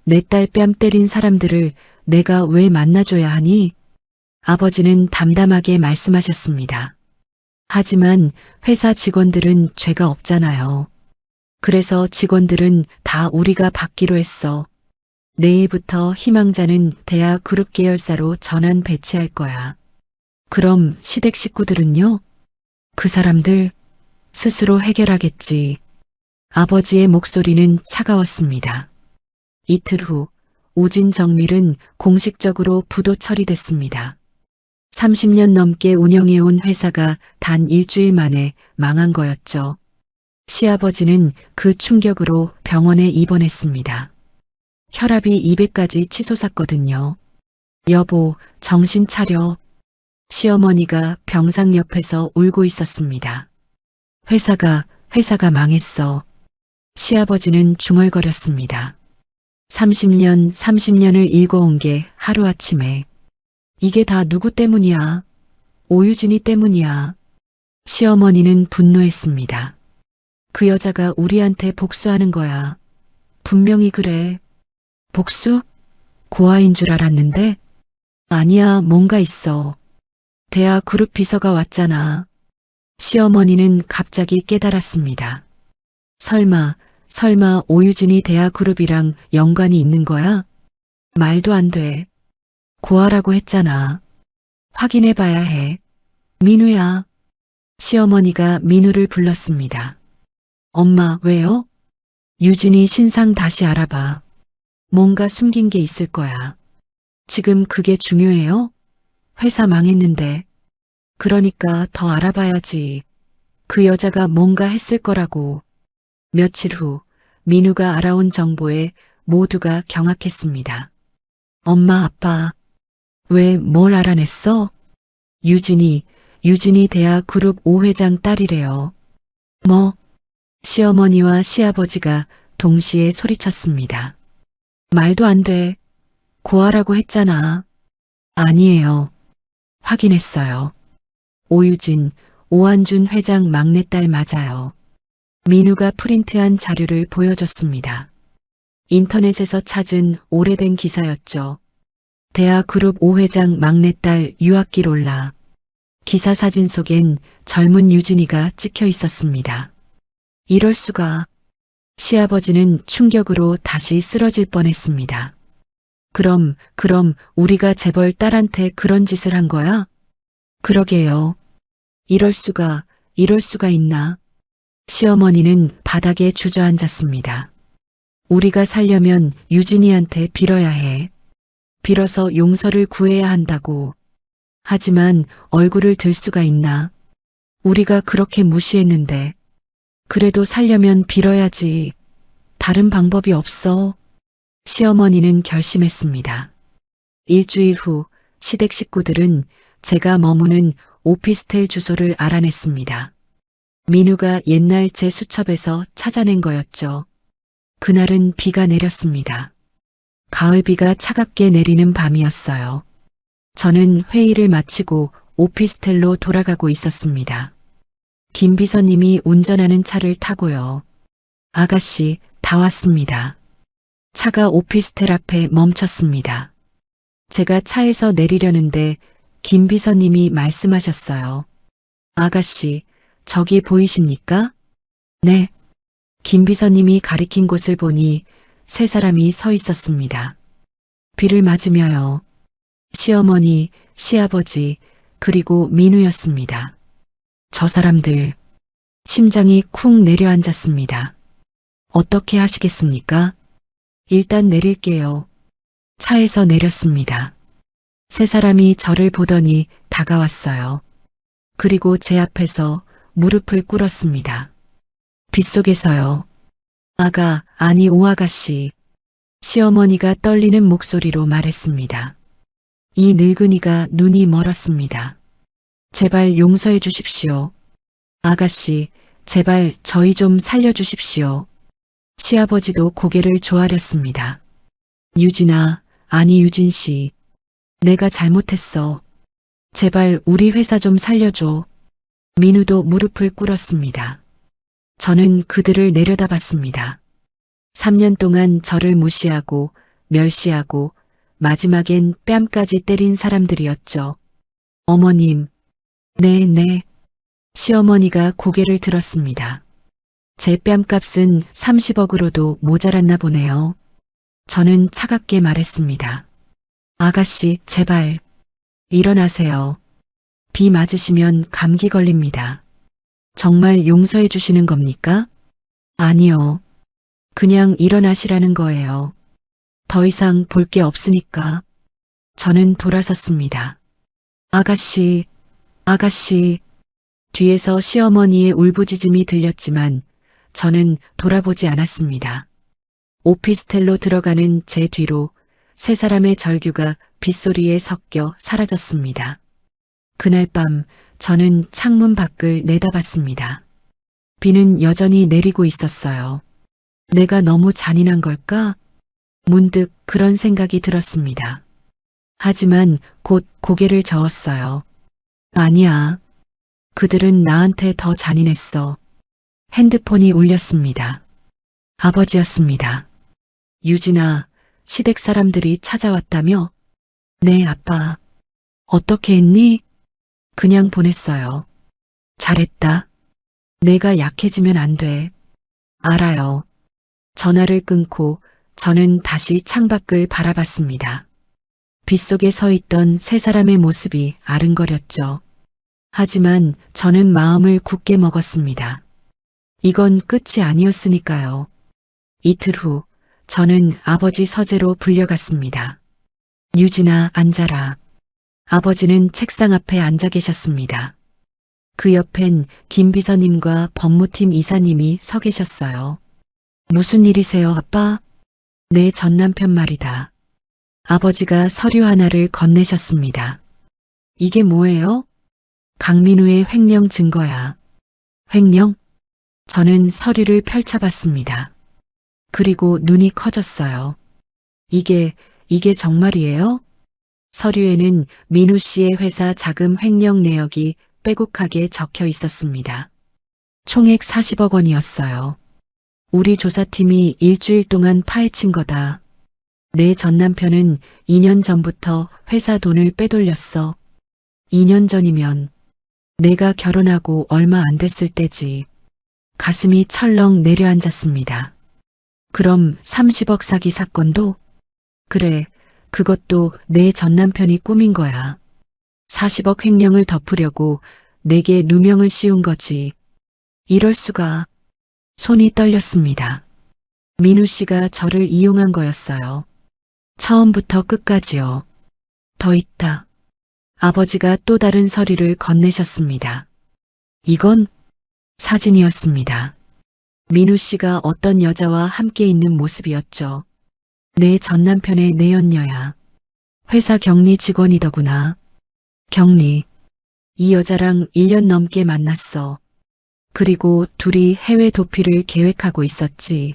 B: 내 딸 뺨 때린 사람들을 내가 왜 만나줘야 하니? 아버지는 담담하게 말씀하셨습니다. 하지만 회사 직원들은 죄가 없잖아요. 그래서 직원들은 다 우리가 받기로 했어. 내일부터 희망자는 대아그룹 계열사로 전환 배치할 거야. 그럼 시댁 식구들은요? 그 사람들 스스로 해결하겠지. 아버지의 목소리는 차가웠습니다. 이틀 후 우진정밀은 공식적으로 부도 처리됐습니다. 30년 넘게 운영해온 회사가 단 일주일 만에 망한 거였죠. 시아버지는 그 충격으로 병원에 입원했습니다. 혈압이 200까지 치솟았거든요. 여보, 정신 차려. 시어머니가 병상 옆에서 울고 있었습니다. 회사가 망했어. 시아버지는 중얼거렸습니다. 30년을 일궈온 게 하루아침에. 이게 다 누구 때문이야? 오유진이 때문이야. 시어머니는 분노했습니다. 그 여자가 우리한테 복수하는 거야. 분명히 그래. 복수? 고아인 줄 알았는데? 아니야, 뭔가 있어. 대하 그룹 비서가 왔잖아. 시어머니는 갑자기 깨달았습니다. 설마 오유진이 대하 그룹이랑 연관이 있는 거야? 말도 안 돼. 고아라고 했잖아. 확인해 봐야 해. 민우야. 시어머니가 민우를 불렀습니다. 엄마, 왜요? 유진이 신상 다시 알아봐. 뭔가 숨긴 게 있을 거야. 지금 그게 중요해요? 회사 망했는데. 그러니까 더 알아봐야지. 그 여자가 뭔가 했을 거라고. 며칠 후 민우가 알아온 정보에 모두가 경악했습니다. 엄마, 아빠. 왜 뭘 알아냈어? 유진이 대하 그룹 5회장 딸이래요. 뭐? 시어머니와 시아버지가 동시에 소리쳤습니다. 말도 안 돼. 고아라고 했잖아. 아니에요. 확인했어요. 오유진, 오한준 회장 막내딸 맞아요. 민우가 프린트한 자료를 보여줬습니다. 인터넷에서 찾은 오래된 기사였죠. 대하 그룹 5회장 막내딸 유학길 올라. 기사 사진 속엔 젊은 유진이가 찍혀 있었습니다. 이럴 수가. 시아버지는 충격으로 다시 쓰러질 뻔했습니다. 그럼 우리가 재벌 딸한테 그런 짓을 한 거야? 그러게요. 이럴 수가 있나? 시어머니는 바닥에 주저앉았습니다. 우리가 살려면 유진이한테 빌어야 해. 빌어서 용서를 구해야 한다고. 하지만 얼굴을 들 수가 있나? 우리가 그렇게 무시했는데. 그래도 살려면 빌어야지. 다른 방법이 없어. 시어머니는 결심했습니다. 일주일 후 시댁 식구들은 제가 머무는 오피스텔 주소를 알아냈습니다. 민우가 옛날 제 수첩에서 찾아낸 거였죠. 그날은 비가 내렸습니다. 가을비가 차갑게 내리는 밤이었어요. 저는 회의를 마치고 오피스텔로 돌아가고 있었습니다. 김 비서님이 운전하는 차를 타고요. 아가씨, 다 왔습니다. 차가 오피스텔 앞에 멈췄습니다. 제가 차에서 내리려는데 김 비서님이 말씀하셨어요. 아가씨, 저기 보이십니까? 네. 김 비서님이 가리킨 곳을 보니 세 사람이 서 있었습니다. 비를 맞으며요. 시어머니, 시아버지, 그리고 민우였습니다. 저 사람들, 심장이 쿵 내려앉았습니다. 어떻게 하시겠습니까? 일단 내릴게요. 차에서 내렸습니다. 세 사람이 저를 보더니 다가왔어요. 그리고 제 앞에서 무릎을 꿇었습니다. 빗속에서요. 아니 오아가씨. 시어머니가 떨리는 목소리로 말했습니다. 이 늙은이가 눈이 멀었습니다. 제발 용서해 주십시오. 아가씨, 제발 저희 좀 살려주십시오. 시아버지도 고개를 조아렸습니다. 유진아, 아니 유진 씨. 내가 잘못했어. 제발 우리 회사 좀 살려줘. 민우도 무릎을 꿇었습니다. 저는 그들을 내려다봤습니다. 3년 동안 저를 무시하고 멸시하고 마지막엔 뺨까지 때린 사람들이었죠. 어머님. 네. 시어머니가 고개를 들었습니다. 제 뺨값은 30억으로도 모자랐나 보네요. 저는 차갑게 말했습니다. 아가씨, 제발. 일어나세요. 비 맞으시면 감기 걸립니다. 정말 용서해 주시는 겁니까? 아니요. 그냥 일어나시라는 거예요. 더 이상 볼 게 없으니까. 저는 돌아섰습니다. 아가씨, 아가씨. 뒤에서 시어머니의 울부짖음이 들렸지만 저는 돌아보지 않았습니다. 오피스텔로 들어가는 제 뒤로 세 사람의 절규가 빗소리에 섞여 사라졌습니다. 그날 밤 저는 창문 밖을 내다봤습니다. 비는 여전히 내리고 있었어요. 내가 너무 잔인한 걸까? 문득 그런 생각이 들었습니다. 하지만 곧 고개를 저었어요. 아니야. 그들은 나한테 더 잔인했어. 핸드폰이 울렸습니다. 아버지였습니다. 유진아, 시댁 사람들이 찾아왔다며? 네, 아빠. 어떻게 했니? 그냥 보냈어요. 잘했다. 내가 약해지면 안 돼. 알아요. 전화를 끊고 저는 다시 창밖을 바라봤습니다. 빗속에 서 있던 세 사람의 모습이 아른거렸죠. 하지만 저는 마음을 굳게 먹었습니다. 이건 끝이 아니었으니까요. 이틀 후 저는 아버지 서재로 불려갔습니다. 유진아, 앉아라. 아버지는 책상 앞에 앉아 계셨습니다. 그 옆엔 김 비서님과 법무팀 이사님이 서 계셨어요. 무슨 일이세요, 아빠? 내 전남편 말이다. 아버지가 서류 하나를 건네셨습니다. 이게 뭐예요? 강민우의 횡령 증거야. 횡령? 저는 서류를 펼쳐봤습니다. 그리고 눈이 커졌어요. 이게 정말이에요? 서류에는 민우 씨의 회사 자금 횡령 내역이 빼곡하게 적혀 있었습니다. 총액 40억 원이었어요. 우리 조사팀이 일주일 동안 파헤친 거다. 내 전남편은 2년 전부터 회사 돈을 빼돌렸어. 2년 전이면 내가 결혼하고 얼마 안 됐을 때지. 가슴이 철렁 내려앉았습니다. 그럼 30억 사기 사건도? 그래, 그것도 내 전남편이 꾸민 거야. 40억 횡령을 덮으려고 내게 누명을 씌운 거지. 이럴 수가. 손이 떨렸습니다. 민우 씨가 저를 이용한 거였어요. 처음부터 끝까지요. 더 있다. 아버지가 또 다른 서류를 건네셨습니다. 이건 사진이었습니다. 민우 씨가 어떤 여자와 함께 있는 모습이었죠. 내 전남편의 내연녀야. 회사 격리 직원이더구나. 격리. 이 여자랑 1년 넘게 만났어. 그리고 둘이 해외 도피를 계획하고 있었지.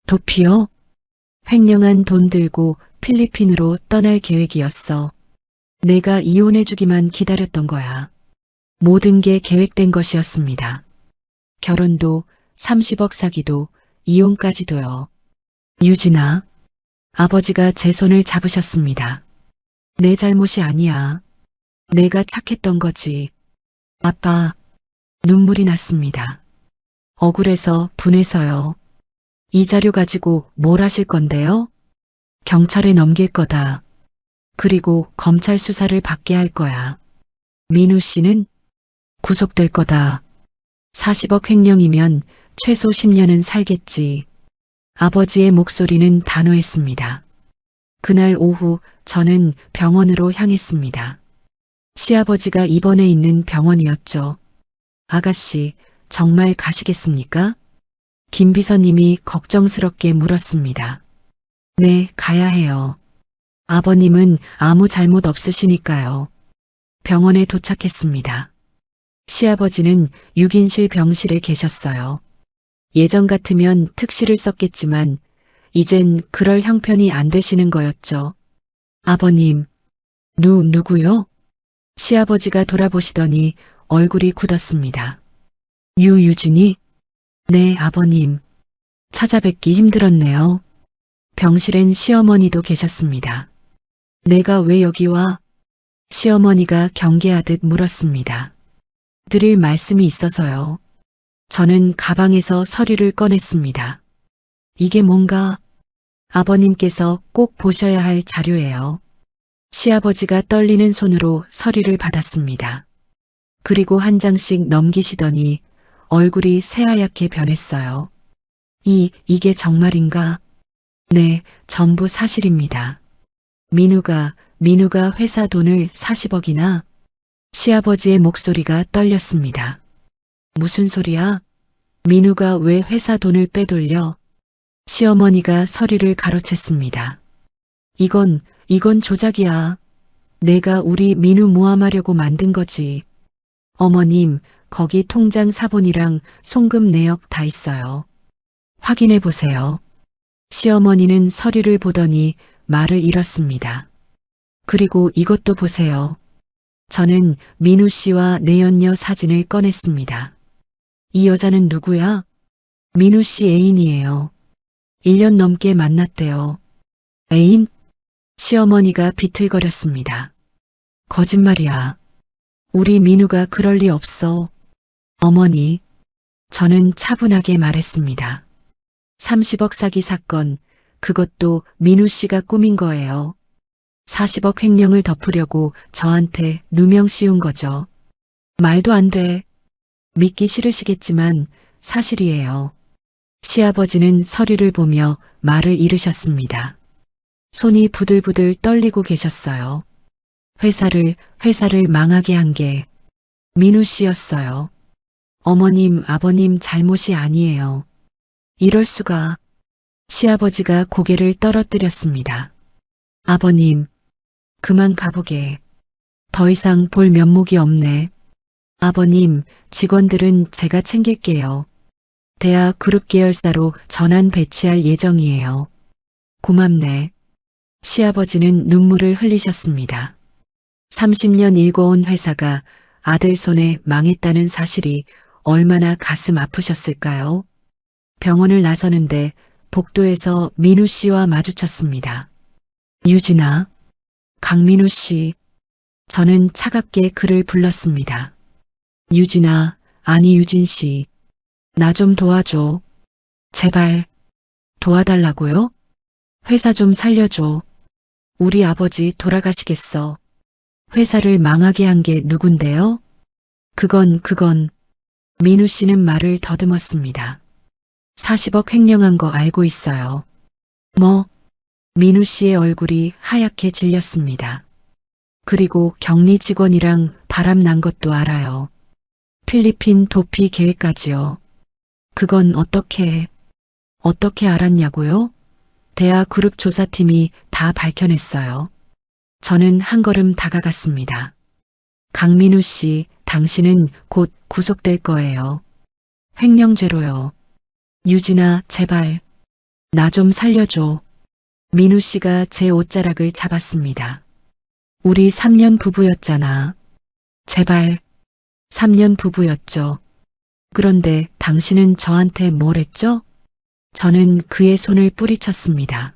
B: 도피요? 횡령한 돈 들고 필리핀으로 떠날 계획이었어. 내가 이혼해주기만 기다렸던 거야. 모든 게 계획된 것이었습니다. 결혼도 30억 사기도 이혼까지도요. 유진아, 아버지가 제 손을 잡으셨습니다. 내 잘못이 아니야. 내가 착했던 거지. 아빠, 눈물이 났습니다. 억울해서 분해서요. 이 자료 가지고 뭘 하실 건데요? 경찰에 넘길 거다. 그리고 검찰 수사를 받게 할 거야. 민우 씨는 구속될 거다. 40억 횡령이면 최소 10년은 살겠지. 아버지의 목소리는 단호했습니다. 그날 오후 저는 병원으로 향했습니다. 시아버지가 입원해 있는 병원이었죠. 아가씨, 정말 가시겠습니까? 김 비서님이 걱정스럽게 물었습니다. 네, 가야 해요. 아버님은 아무 잘못 없으시니까요. 병원에 도착했습니다. 시아버지는 6인실 병실에 계셨어요. 예전 같으면 특실을 썼겠지만 이젠 그럴 형편이 안 되시는 거였죠. 아버님, 누구요? 시아버지가 돌아보시더니 얼굴이 굳었습니다. 유진이? 네, 아버님. 찾아뵙기 힘들었네요. 병실엔 시어머니도 계셨습니다. 내가 왜 여기 와? 시어머니가 경계하듯 물었습니다. 드릴 말씀이 있어서요. 저는 가방에서 서류를 꺼냈습니다. 이게 뭔가 아버님께서 꼭 보셔야 할 자료예요. 시아버지가 떨리는 손으로 서류를 받았습니다. 그리고 한 장씩 넘기시더니 얼굴이 새하얗게 변했어요. 이게 정말인가? 네, 전부 사실입니다. 민우가 회사 돈을 40억이나? 시아버지의 목소리가 떨렸습니다. 무슨 소리야? 민우가 왜 회사 돈을 빼돌려? 시어머니가 서류를 가로챘습니다. 이건 조작이야. 내가 우리 민우 모함하려고 만든 거지. 어머님, 거기 통장 사본이랑 송금 내역 다 있어요. 확인해 보세요. 시어머니는 서류를 보더니 말을 잃었습니다. 그리고 이것도 보세요. 저는 민우 씨와 내연녀 사진을 꺼냈습니다. 이 여자는 누구야? 민우 씨 애인이에요. 1년 넘게 만났대요. 애인? 시어머니가 비틀거렸습니다. 거짓말이야. 우리 민우가 그럴 리 없어. 어머니, 저는 차분하게 말했습니다. 30억 사기 사건, 그것도 민우 씨가 꾸민 거예요. 40억 횡령을 덮으려고 저한테 누명 씌운 거죠. 말도 안 돼. 믿기 싫으시겠지만 사실이에요. 시아버지는 서류를 보며 말을 잃으셨습니다. 손이 부들부들 떨리고 계셨어요. 회사를 망하게 한 게 민우 씨였어요. 어머님, 아버님 잘못이 아니에요. 이럴 수가. 시아버지가 고개를 떨어뜨렸습니다. 아버님, 그만 가보게. 더 이상 볼 면목이 없네. 아버님, 직원들은 제가 챙길게요. 대하 그룹 계열사로 전환 배치할 예정이에요. 고맙네. 시아버지는 눈물을 흘리셨습니다. 30년 일궈온 회사가 아들 손에 망했다는 사실이 얼마나 가슴 아프셨을까요? 병원을 나서는데 복도에서 민우 씨와 마주쳤습니다. 유진아, 강민우 씨. 저는 차갑게 그를 불렀습니다. 유진아, 아니 유진 씨. 나 좀 도와줘. 제발. 도와달라고요? 회사 좀 살려줘. 우리 아버지 돌아가시겠어. 회사를 망하게 한 게 누군데요? 그건. 민우 씨는 말을 더듬었습니다. 40억 횡령한 거 알고 있어요. 뭐? 민우 씨의 얼굴이 하얗게 질렸습니다. 그리고 격리 직원이랑 바람 난 것도 알아요. 필리핀 도피 계획까지요. 그건 어떻게 알았냐고요? 대하 그룹 조사팀이 다 밝혀냈어요. 저는 한 걸음 다가갔습니다. 강민우 씨, 당신은 곧 구속될 거예요. 횡령죄로요. 유진아, 제발. 나 좀 살려줘. 민우 씨가 제 옷자락을 잡았습니다. 우리 3년 부부였잖아. 제발. 3년 부부였죠. 그런데 당신은 저한테 뭘 했죠? 저는 그의 손을 뿌리쳤습니다.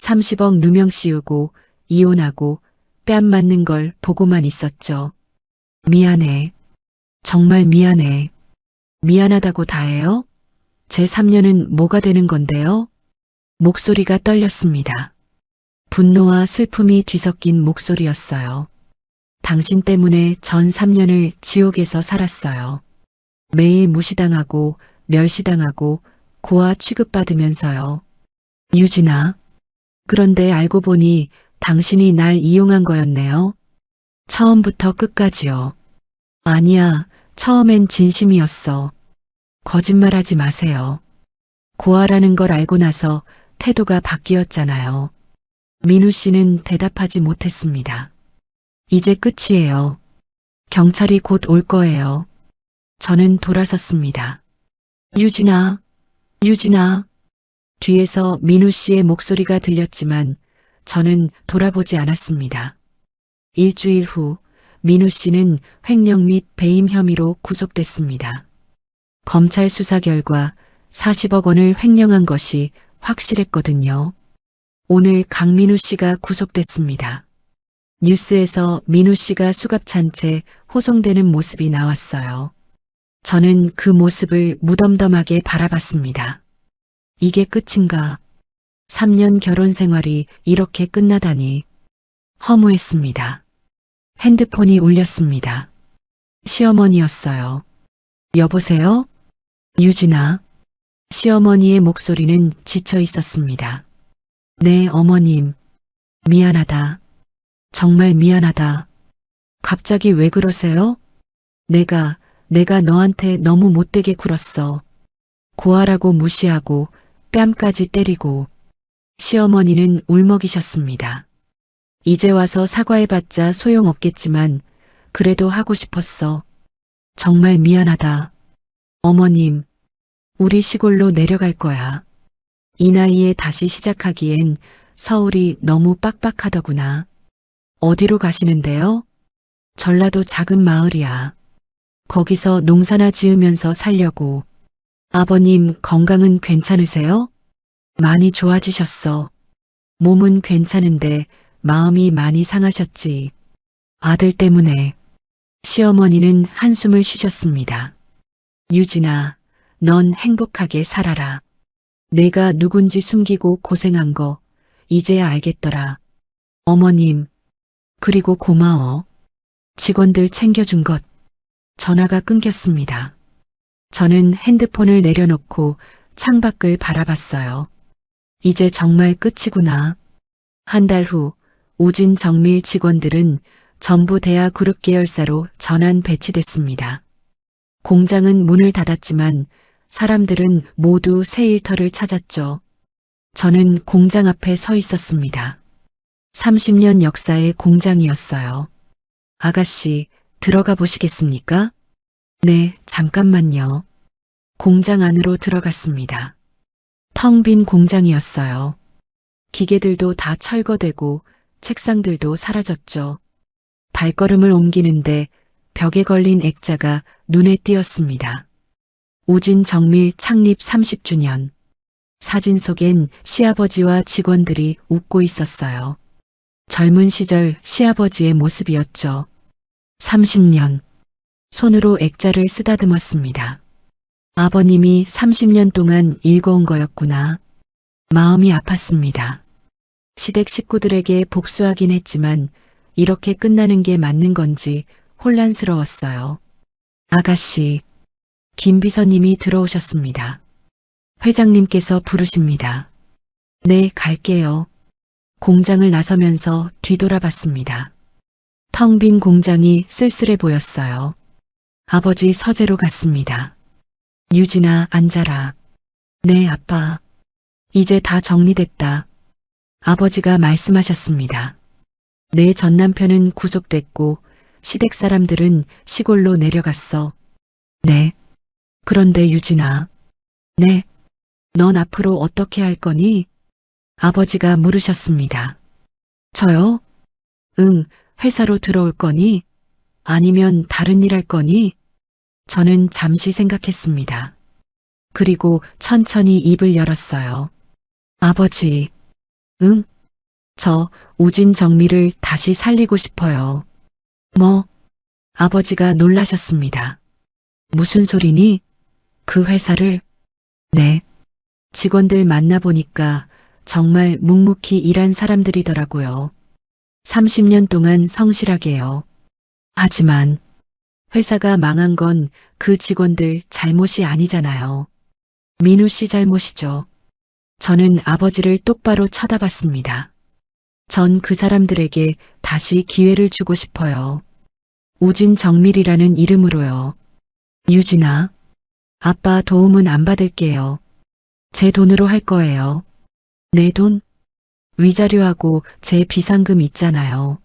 B: 30억 누명 씌우고 이혼하고 뺨 맞는 걸 보고만 있었죠. 미안해. 정말 미안해. 미안하다고 다해요? 제 3년은 뭐가 되는 건데요? 목소리가 떨렸습니다. 분노와 슬픔이 뒤섞인 목소리였어요. 당신 때문에 전 3년을 지옥에서 살았어요. 매일 무시당하고 멸시당하고 고아 취급받으면서요. 유진아. 그런데 알고 보니 당신이 날 이용한 거였네요. 처음부터 끝까지요. 아니야, 처음엔 진심이었어. 거짓말하지 마세요. 고아라는 걸 알고 나서 태도가 바뀌었잖아요. 민우 씨는 대답하지 못했습니다. 이제 끝이에요. 경찰이 곧 올 거예요. 저는 돌아섰습니다. 유진아, 유진아. 뒤에서 민우 씨의 목소리가 들렸지만 저는 돌아보지 않았습니다. 일주일 후 민우 씨는 횡령 및 배임 혐의로 구속됐습니다. 검찰 수사 결과 40억 원을 횡령한 것이 확실했거든요. 오늘 강민우 씨가 구속됐습니다. 뉴스에서 민우 씨가 수갑찬 채 호송되는 모습이 나왔어요. 저는 그 모습을 무덤덤하게 바라봤습니다. 이게 끝인가? 3년 결혼 생활이 이렇게 끝나다니. 허무했습니다. 핸드폰이 울렸습니다. 시어머니였어요. 여보세요? 유진아. 시어머니의 목소리는 지쳐 있었습니다. 네, 어머님. 미안하다. 정말 미안하다. 갑자기 왜 그러세요? 내가 너한테 너무 못되게 굴었어. 고아라고 무시하고 뺨까지 때리고. 시어머니는 울먹이셨습니다. 이제 와서 사과해봤자 소용없겠지만 그래도 하고 싶었어. 정말 미안하다. 어머님, 우리 시골로 내려갈 거야. 이 나이에 다시 시작하기엔 서울이 너무 빡빡하더구나. 어디로 가시는데요? 전라도 작은 마을이야. 거기서 농사나 지으면서 살려고. 아버님 건강은 괜찮으세요? 많이 좋아지셨어. 몸은 괜찮은데 마음이 많이 상하셨지. 아들 때문에. 시어머니는 한숨을 쉬셨습니다. 유진아, 넌 행복하게 살아라. 내가 누군지 숨기고 고생한 거 이제야 알겠더라. 어머님, 그리고 고마워. 직원들 챙겨준 것. 전화가 끊겼습니다. 저는 핸드폰을 내려놓고 창밖을 바라봤어요. 이제 정말 끝이구나. 한 달 후 우진 정밀 직원들은 전부 대하 그룹 계열사로 전환 배치됐습니다. 공장은 문을 닫았지만 사람들은 모두 새 일터를 찾았죠. 저는 공장 앞에 서 있었습니다. 30년 역사의 공장이었어요. 아가씨, 들어가 보시겠습니까? 네, 잠깐만요. 공장 안으로 들어갔습니다. 텅 빈 공장이었어요. 기계들도 다 철거되고 책상들도 사라졌죠. 발걸음을 옮기는데 벽에 걸린 액자가 눈에 띄었습니다. 우진 정밀 창립 30주년. 사진 속엔 시아버지와 직원들이 웃고 있었어요. 젊은 시절 시아버지의 모습이었죠. 30년. 손으로 액자를 쓰다듬었습니다. 아버님이 30년 동안 일궈온 거였구나. 마음이 아팠습니다. 시댁 식구들에게 복수하긴 했지만 이렇게 끝나는 게 맞는 건지 혼란스러웠어요. 아가씨, 김 비서님이 들어오셨습니다. 회장님께서 부르십니다. 네, 갈게요. 공장을 나서면서 뒤돌아봤습니다. 텅 빈 공장이 쓸쓸해 보였어요. 아버지 서재로 갔습니다. 유진아, 앉아라. 네, 아빠. 이제 다 정리됐다. 아버지가 말씀하셨습니다. 내 전 남편은 구속됐고 시댁 사람들은 시골로 내려갔어. 네. 그런데 유진아. 네. 넌 앞으로 어떻게 할 거니? 아버지가 물으셨습니다. 저요? 응, 회사로 들어올 거니? 아니면 다른 일 할 거니? 저는 잠시 생각했습니다. 그리고 천천히 입을 열었어요. 아버지. 응? 저 우진 정미를 다시 살리고 싶어요. 뭐? 아버지가 놀라셨습니다. 무슨 소리니? 그 회사를? 네. 직원들 만나보니까 정말 묵묵히 일한 사람들이더라고요. 30년 동안 성실하게요. 하지만 회사가 망한 건 그 직원들 잘못이 아니잖아요. 민우 씨 잘못이죠. 저는 아버지를 똑바로 쳐다봤습니다. 전 그 사람들에게 다시 기회를 주고 싶어요. 우진 정밀이라는 이름으로요. 유진아, 아빠 도움은 안 받을게요. 제 돈으로 할 거예요. 내 돈? 위자료하고 제 비상금 있잖아요.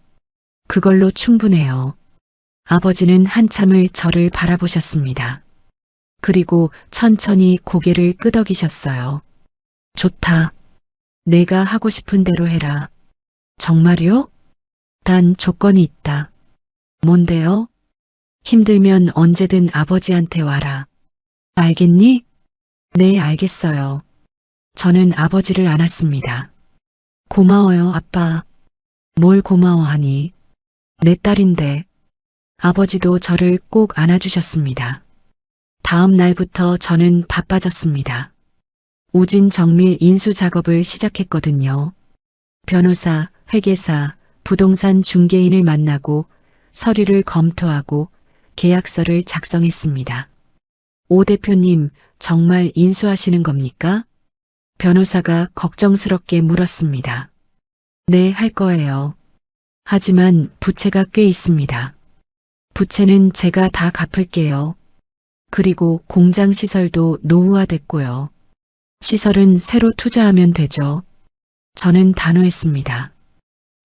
B: 그걸로 충분해요. 아버지는 한참을 저를 바라보셨습니다. 그리고 천천히 고개를 끄덕이셨어요. 좋다. 내가 하고 싶은 대로 해라. 정말요? 단 조건이 있다. 뭔데요? 힘들면 언제든 아버지한테 와라. 알겠니? 네, 알겠어요. 저는 아버지를 안았습니다. 고마워요, 아빠. 뭘 고마워하니? 내 딸인데. 아버지도 저를 꼭 안아주셨습니다. 다음 날부터 저는 바빠졌습니다. 우진 정밀 인수 작업을 시작했거든요. 변호사, 회계사, 부동산 중개인을 만나고 서류를 검토하고 계약서를 작성했습니다. 오 대표님, 정말 인수하시는 겁니까? 변호사가 걱정스럽게 물었습니다. 네, 할 거예요. 하지만 부채가 꽤 있습니다. 부채는 제가 다 갚을게요. 그리고 공장 시설도 노후화됐고요. 시설은 새로 투자하면 되죠. 저는 단호했습니다.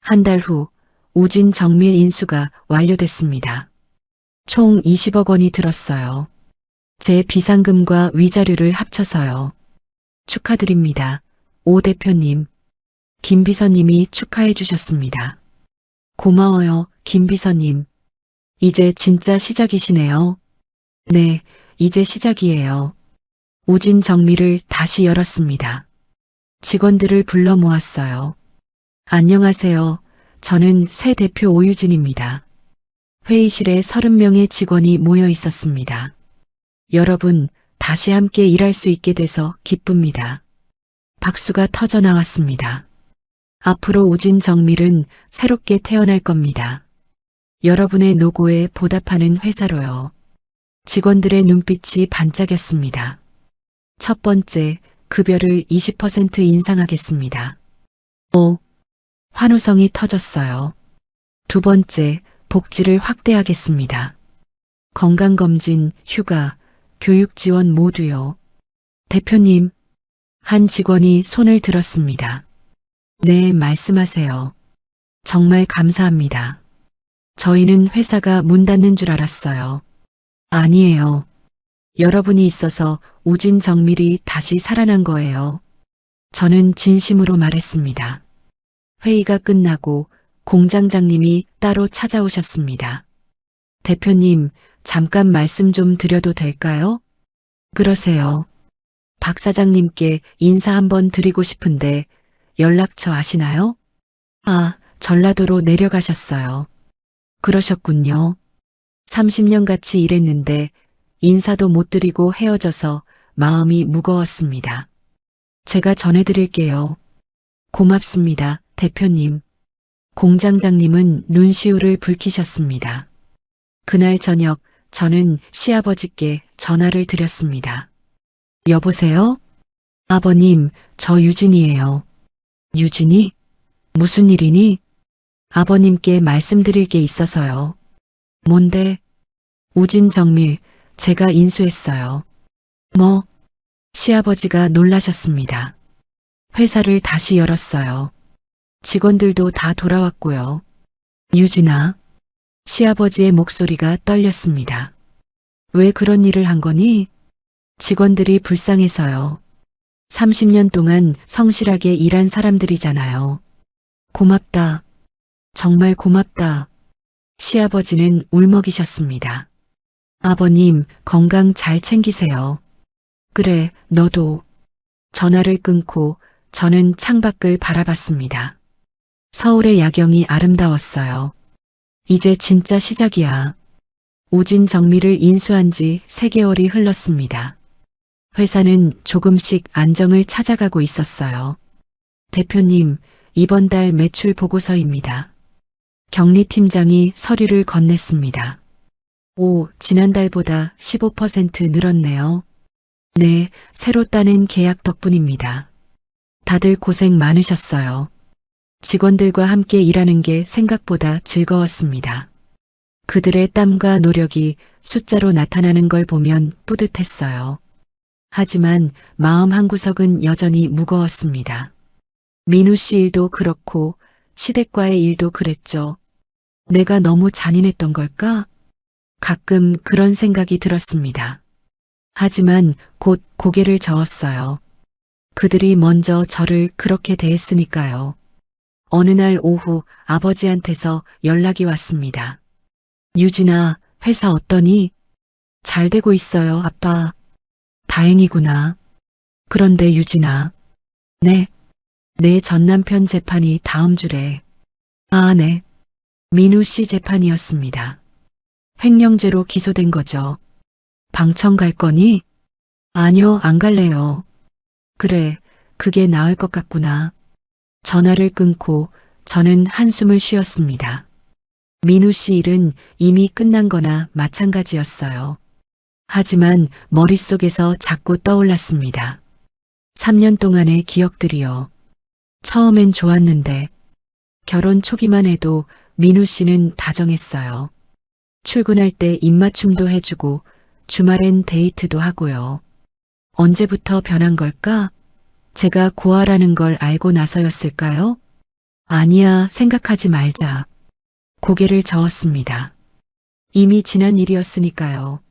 B: 한 달 후 우진 정밀 인수가 완료됐습니다. 총 20억 원이 들었어요. 제 비상금과 위자료를 합쳐서요. 축하드립니다. 오 대표님. 김 비서님이 축하해 주셨습니다. 고마워요, 김 비서님. 이제 진짜 시작이시네요. 네, 이제 시작이에요. 우진 정밀을 다시 열었습니다. 직원들을 불러 모았어요. 안녕하세요. 저는 새 대표 오유진입니다. 회의실에 30명의 직원이 모여 있었습니다. 여러분, 다시 함께 일할 수 있게 돼서 기쁩니다. 박수가 터져 나왔습니다. 앞으로 우진 정밀은 새롭게 태어날 겁니다. 여러분의 노고에 보답하는 회사로요. 직원들의 눈빛이 반짝였습니다. 첫 번째, 급여를 20% 인상하겠습니다. 오, 환호성이 터졌어요. 두 번째, 복지를 확대하겠습니다. 건강검진, 휴가, 교육 지원 모두요. 대표님, 한 직원이 손을 들었습니다. 네, 말씀하세요. 정말 감사합니다. 저희는 회사가 문 닫는 줄 알았어요. 아니에요. 여러분이 있어서 우진 정밀이 다시 살아난 거예요. 저는 진심으로 말했습니다. 회의가 끝나고 공장장님이 따로 찾아오셨습니다. 대표님, 잠깐 말씀 좀 드려도 될까요? 그러세요. 박 사장님께 인사 한번 드리고 싶은데 연락처 아시나요? 아, 전라도로 내려가셨어요. 그러셨군요. 30년 같이 일했는데 인사도 못 드리고 헤어져서 마음이 무거웠습니다. 제가 전해드릴게요. 고맙습니다, 대표님. 공장장님은 눈시울을 붉히셨습니다. 그날 저녁 저는 시아버지께 전화를 드렸습니다. 여보세요? 아버님, 저 유진이에요. 유진이? 무슨 일이니? 아버님께 말씀드릴 게 있어서요. 뭔데? 우진 정밀, 제가 인수했어요. 뭐? 시아버지가 놀라셨습니다. 회사를 다시 열었어요. 직원들도 다 돌아왔고요. 유진아, 시아버지의 목소리가 떨렸습니다. 왜 그런 일을 한 거니? 직원들이 불쌍해서요. 30년 동안 성실하게 일한 사람들이잖아요. 고맙다. 정말 고맙다. 시아버지는 울먹이셨습니다. 아버님, 건강 잘 챙기세요. 그래, 너도. 전화를 끊고 저는 창밖을 바라봤습니다. 서울의 야경이 아름다웠어요. 이제 진짜 시작이야. 우진 정밀을 인수한 지 3개월이 흘렀습니다. 회사는 조금씩 안정을 찾아가고 있었어요. 대표님, 이번 달 매출 보고서입니다. 경리팀장이 서류를 건넸습니다. 오, 지난달보다 15% 늘었네요. 네, 새로 따낸 계약 덕분입니다. 다들 고생 많으셨어요. 직원들과 함께 일하는 게 생각보다 즐거웠습니다. 그들의 땀과 노력이 숫자로 나타나는 걸 보면 뿌듯했어요. 하지만 마음 한구석은 여전히 무거웠습니다. 민우 씨 일도 그렇고 시댁과의 일도 그랬죠. 내가 너무 잔인했던 걸까? 가끔 그런 생각이 들었습니다. 하지만 곧 고개를 저었어요. 그들이 먼저 저를 그렇게 대했으니까요. 어느 날 오후 아버지한테서 연락이 왔습니다. 유진아, 회사 어떠니? 잘 되고 있어요, 아빠. 다행이구나. 그런데 유진아. 네. 내 전남편 재판이 다음 주래. 아, 네. 민우 씨 재판이었습니다. 횡령죄로 기소된 거죠. 방청 갈 거니? 아니요, 안 갈래요. 그래, 그게 나을 것 같구나. 전화를 끊고 저는 한숨을 쉬었습니다. 민우 씨 일은 이미 끝난 거나 마찬가지였어요. 하지만 머릿속에서 자꾸 떠올랐습니다. 3년 동안의 기억들이요. 처음엔 좋았는데 결혼 초기만 해도 민우 씨는 다정했어요. 출근할 때 입맞춤도 해주고 주말엔 데이트도 하고요. 언제부터 변한 걸까? 제가 고아라는 걸 알고 나서였을까요? 아니야, 생각하지 말자. 고개를 저었습니다. 이미 지난 일이었으니까요.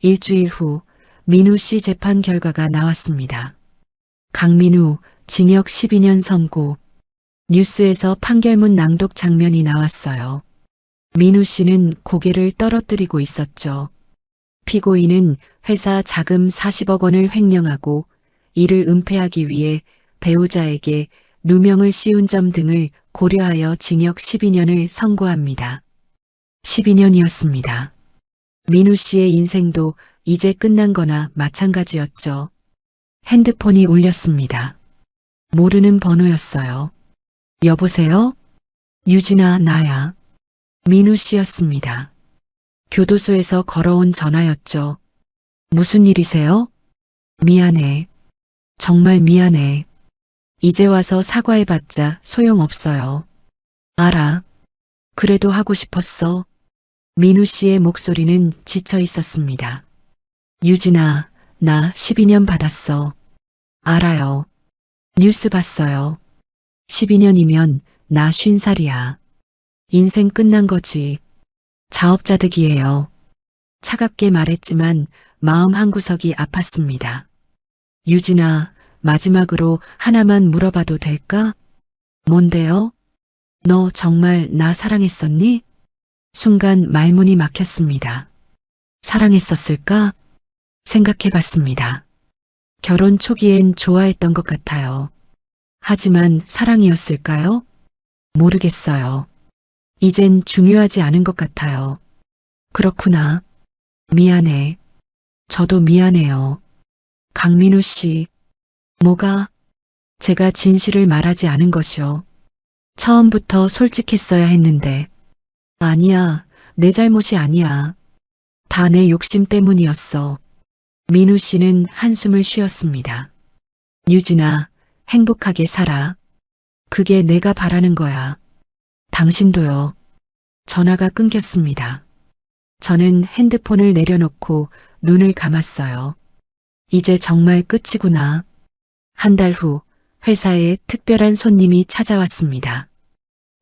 B: 일주일 후 민우 씨 재판 결과가 나왔습니다. 강민우 징역 12년 선고. 뉴스에서 판결문 낭독 장면이 나왔어요. 민우 씨는 고개를 떨어뜨리고 있었죠. 피고인은 회사 자금 40억 원을 횡령하고 이를 은폐하기 위해 배우자에게 누명을 씌운 점 등을 고려하여 징역 12년을 선고합니다. 12년이었습니다. 민우 씨의 인생도 이제 끝난 거나 마찬가지였죠. 핸드폰이 울렸습니다. 모르는 번호였어요. 여보세요? 유진아, 나야. 민우 씨였습니다. 교도소에서 걸어온 전화였죠. 무슨 일이세요? 미안해. 정말 미안해. 이제 와서 사과해봤자 소용없어요. 알아. 그래도 하고 싶었어. 민우 씨의 목소리는 지쳐 있었습니다. 유진아, 나 12년 받았어. 알아요. 뉴스 봤어요. 12년이면 나 50살이야. 인생 끝난 거지. 자업자득이에요. 차갑게 말했지만 마음 한구석이 아팠습니다. 유진아, 마지막으로 하나만 물어봐도 될까? 뭔데요? 너 정말 나 사랑했었니? 순간 말문이 막혔습니다. 사랑했었을까? 생각해봤습니다. 결혼 초기엔 좋아했던 것 같아요. 하지만 사랑이었을까요? 모르겠어요. 이젠 중요하지 않은 것 같아요. 그렇구나. 미안해. 저도 미안해요. 강민우 씨. 뭐가? 제가 진실을 말하지 않은 것이요. 처음부터 솔직했어야 했는데. 아니야, 내 잘못이 아니야. 다 내 욕심 때문이었어. 민우 씨는 한숨을 쉬었습니다. 유진아, 행복하게 살아. 그게 내가 바라는 거야. 당신도요. 전화가 끊겼습니다. 저는 핸드폰을 내려놓고 눈을 감았어요. 이제 정말 끝이구나. 한 달 후 회사에 특별한 손님이 찾아왔습니다.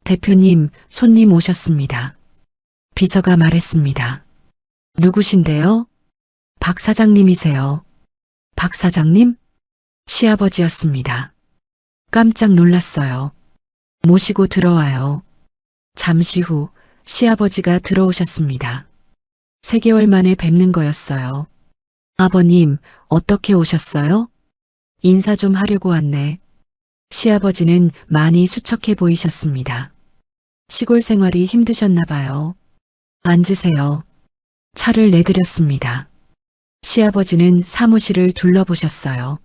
B: 대표님, 손님 오셨습니다. 비서가 말했습니다. 누구신데요? 박 사장님이세요. 박 사장님? 시아버지였습니다. 깜짝 놀랐어요. 모시고 들어와요. 잠시 후 시아버지가 들어오셨습니다. 3개월 만에 뵙는 거였어요. 아버님, 어떻게 오셨어요? 인사 좀 하려고 왔네. 시아버지는 많이 수척해 보이셨습니다. 시골 생활이 힘드셨나 봐요. 앉으세요. 차를 내드렸습니다. 시아버지는 사무실을 둘러보셨어요.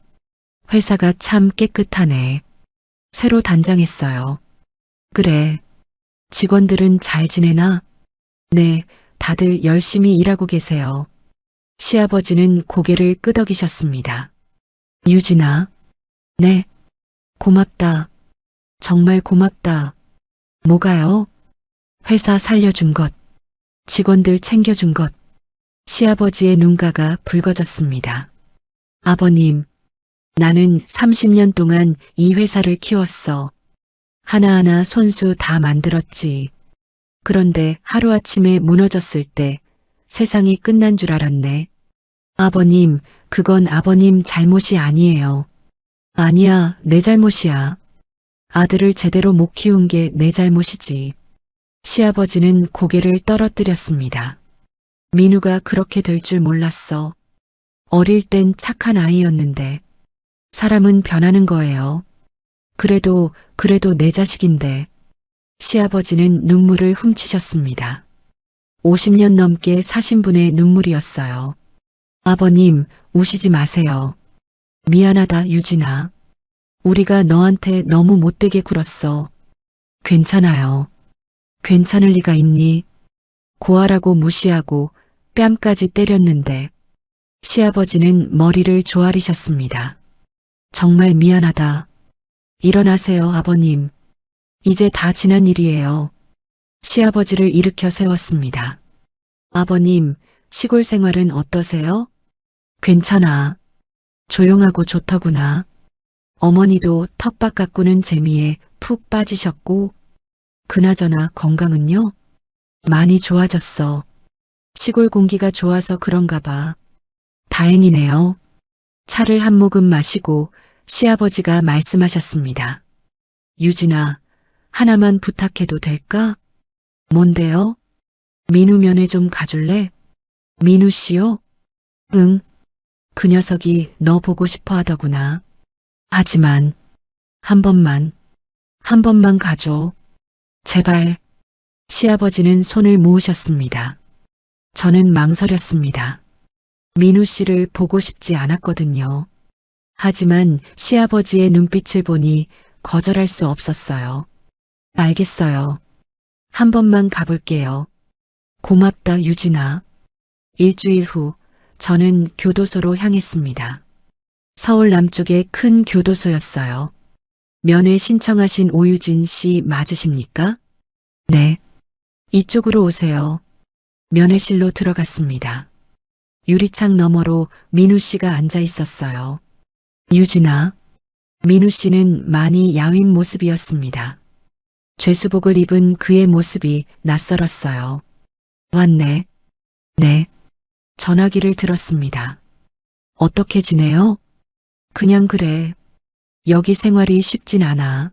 B: 회사가 참 깨끗하네. 새로 단장했어요. 그래. 직원들은 잘 지내나? 네, 다들 열심히 일하고 계세요. 시아버지는 고개를 끄덕이셨습니다. 유진아. 네. 고맙다. 정말 고맙다. 뭐가요? 회사 살려준 것. 직원들 챙겨준 것. 시아버지의 눈가가 붉어졌습니다. 아버님, 나는 30년 동안 이 회사를 키웠어. 하나하나 손수 다 만들었지. 그런데 하루아침에 무너졌을 때 세상이 끝난 줄 알았네. 아버님, 그건 아버님 잘못이 아니에요. 아니야, 내 잘못이야. 아들을 제대로 못 키운 게 내 잘못이지. 시아버지는 고개를 떨어뜨렸습니다. 민우가 그렇게 될 줄 몰랐어. 어릴 땐 착한 아이였는데 사람은 변하는 거예요. 그래도 내 자식인데. 시아버지는 눈물을 훔치셨습니다. 50년 넘게 사신 분의 눈물이었어요. 아버님, 우시지 마세요. 미안하다, 유진아. 우리가 너한테 너무 못되게 굴었어. 괜찮아요. 괜찮을 리가 있니? 고아라고 무시하고 뺨까지 때렸는데. 시아버지는 머리를 조아리셨습니다. 정말 미안하다. 일어나세요, 아버님. 이제 다 지난 일이에요. 시아버지를 일으켜 세웠습니다. 아버님, 시골 생활은 어떠세요? 괜찮아. 조용하고 좋더구나. 어머니도 텃밭 가꾸는 재미에 푹 빠지셨고, 그나저나 건강은요? 많이 좋아졌어. 시골 공기가 좋아서 그런가 봐. 다행이네요. 차를 한 모금 마시고 시아버지가 말씀하셨습니다. 유진아, 하나만 부탁해도 될까? 뭔데요? 민우 면회 좀 가줄래? 민우 씨요? 응. 그 녀석이 너 보고 싶어 하더구나. 하지만, 한 번만 가줘. 제발. 시아버지는 손을 모으셨습니다. 저는 망설였습니다. 민우 씨를 보고 싶지 않았거든요. 하지만 시아버지의 눈빛을 보니 거절할 수 없었어요. 알겠어요. 한 번만 가볼게요. 고맙다, 유진아. 일주일 후, 저는 교도소로 향했습니다. 서울 남쪽의 큰 교도소였어요. 면회 신청하신 오유진 씨 맞으십니까? 네. 이쪽으로 오세요. 면회실로 들어갔습니다. 유리창 너머로 민우 씨가 앉아 있었어요. 유진아. 민우 씨는 많이 야윈 모습이었습니다. 죄수복을 입은 그의 모습이 낯설었어요. 왔네. 네. 전화기를 들었습니다. 어떻게 지내요? 그냥 그래. 여기 생활이 쉽진 않아.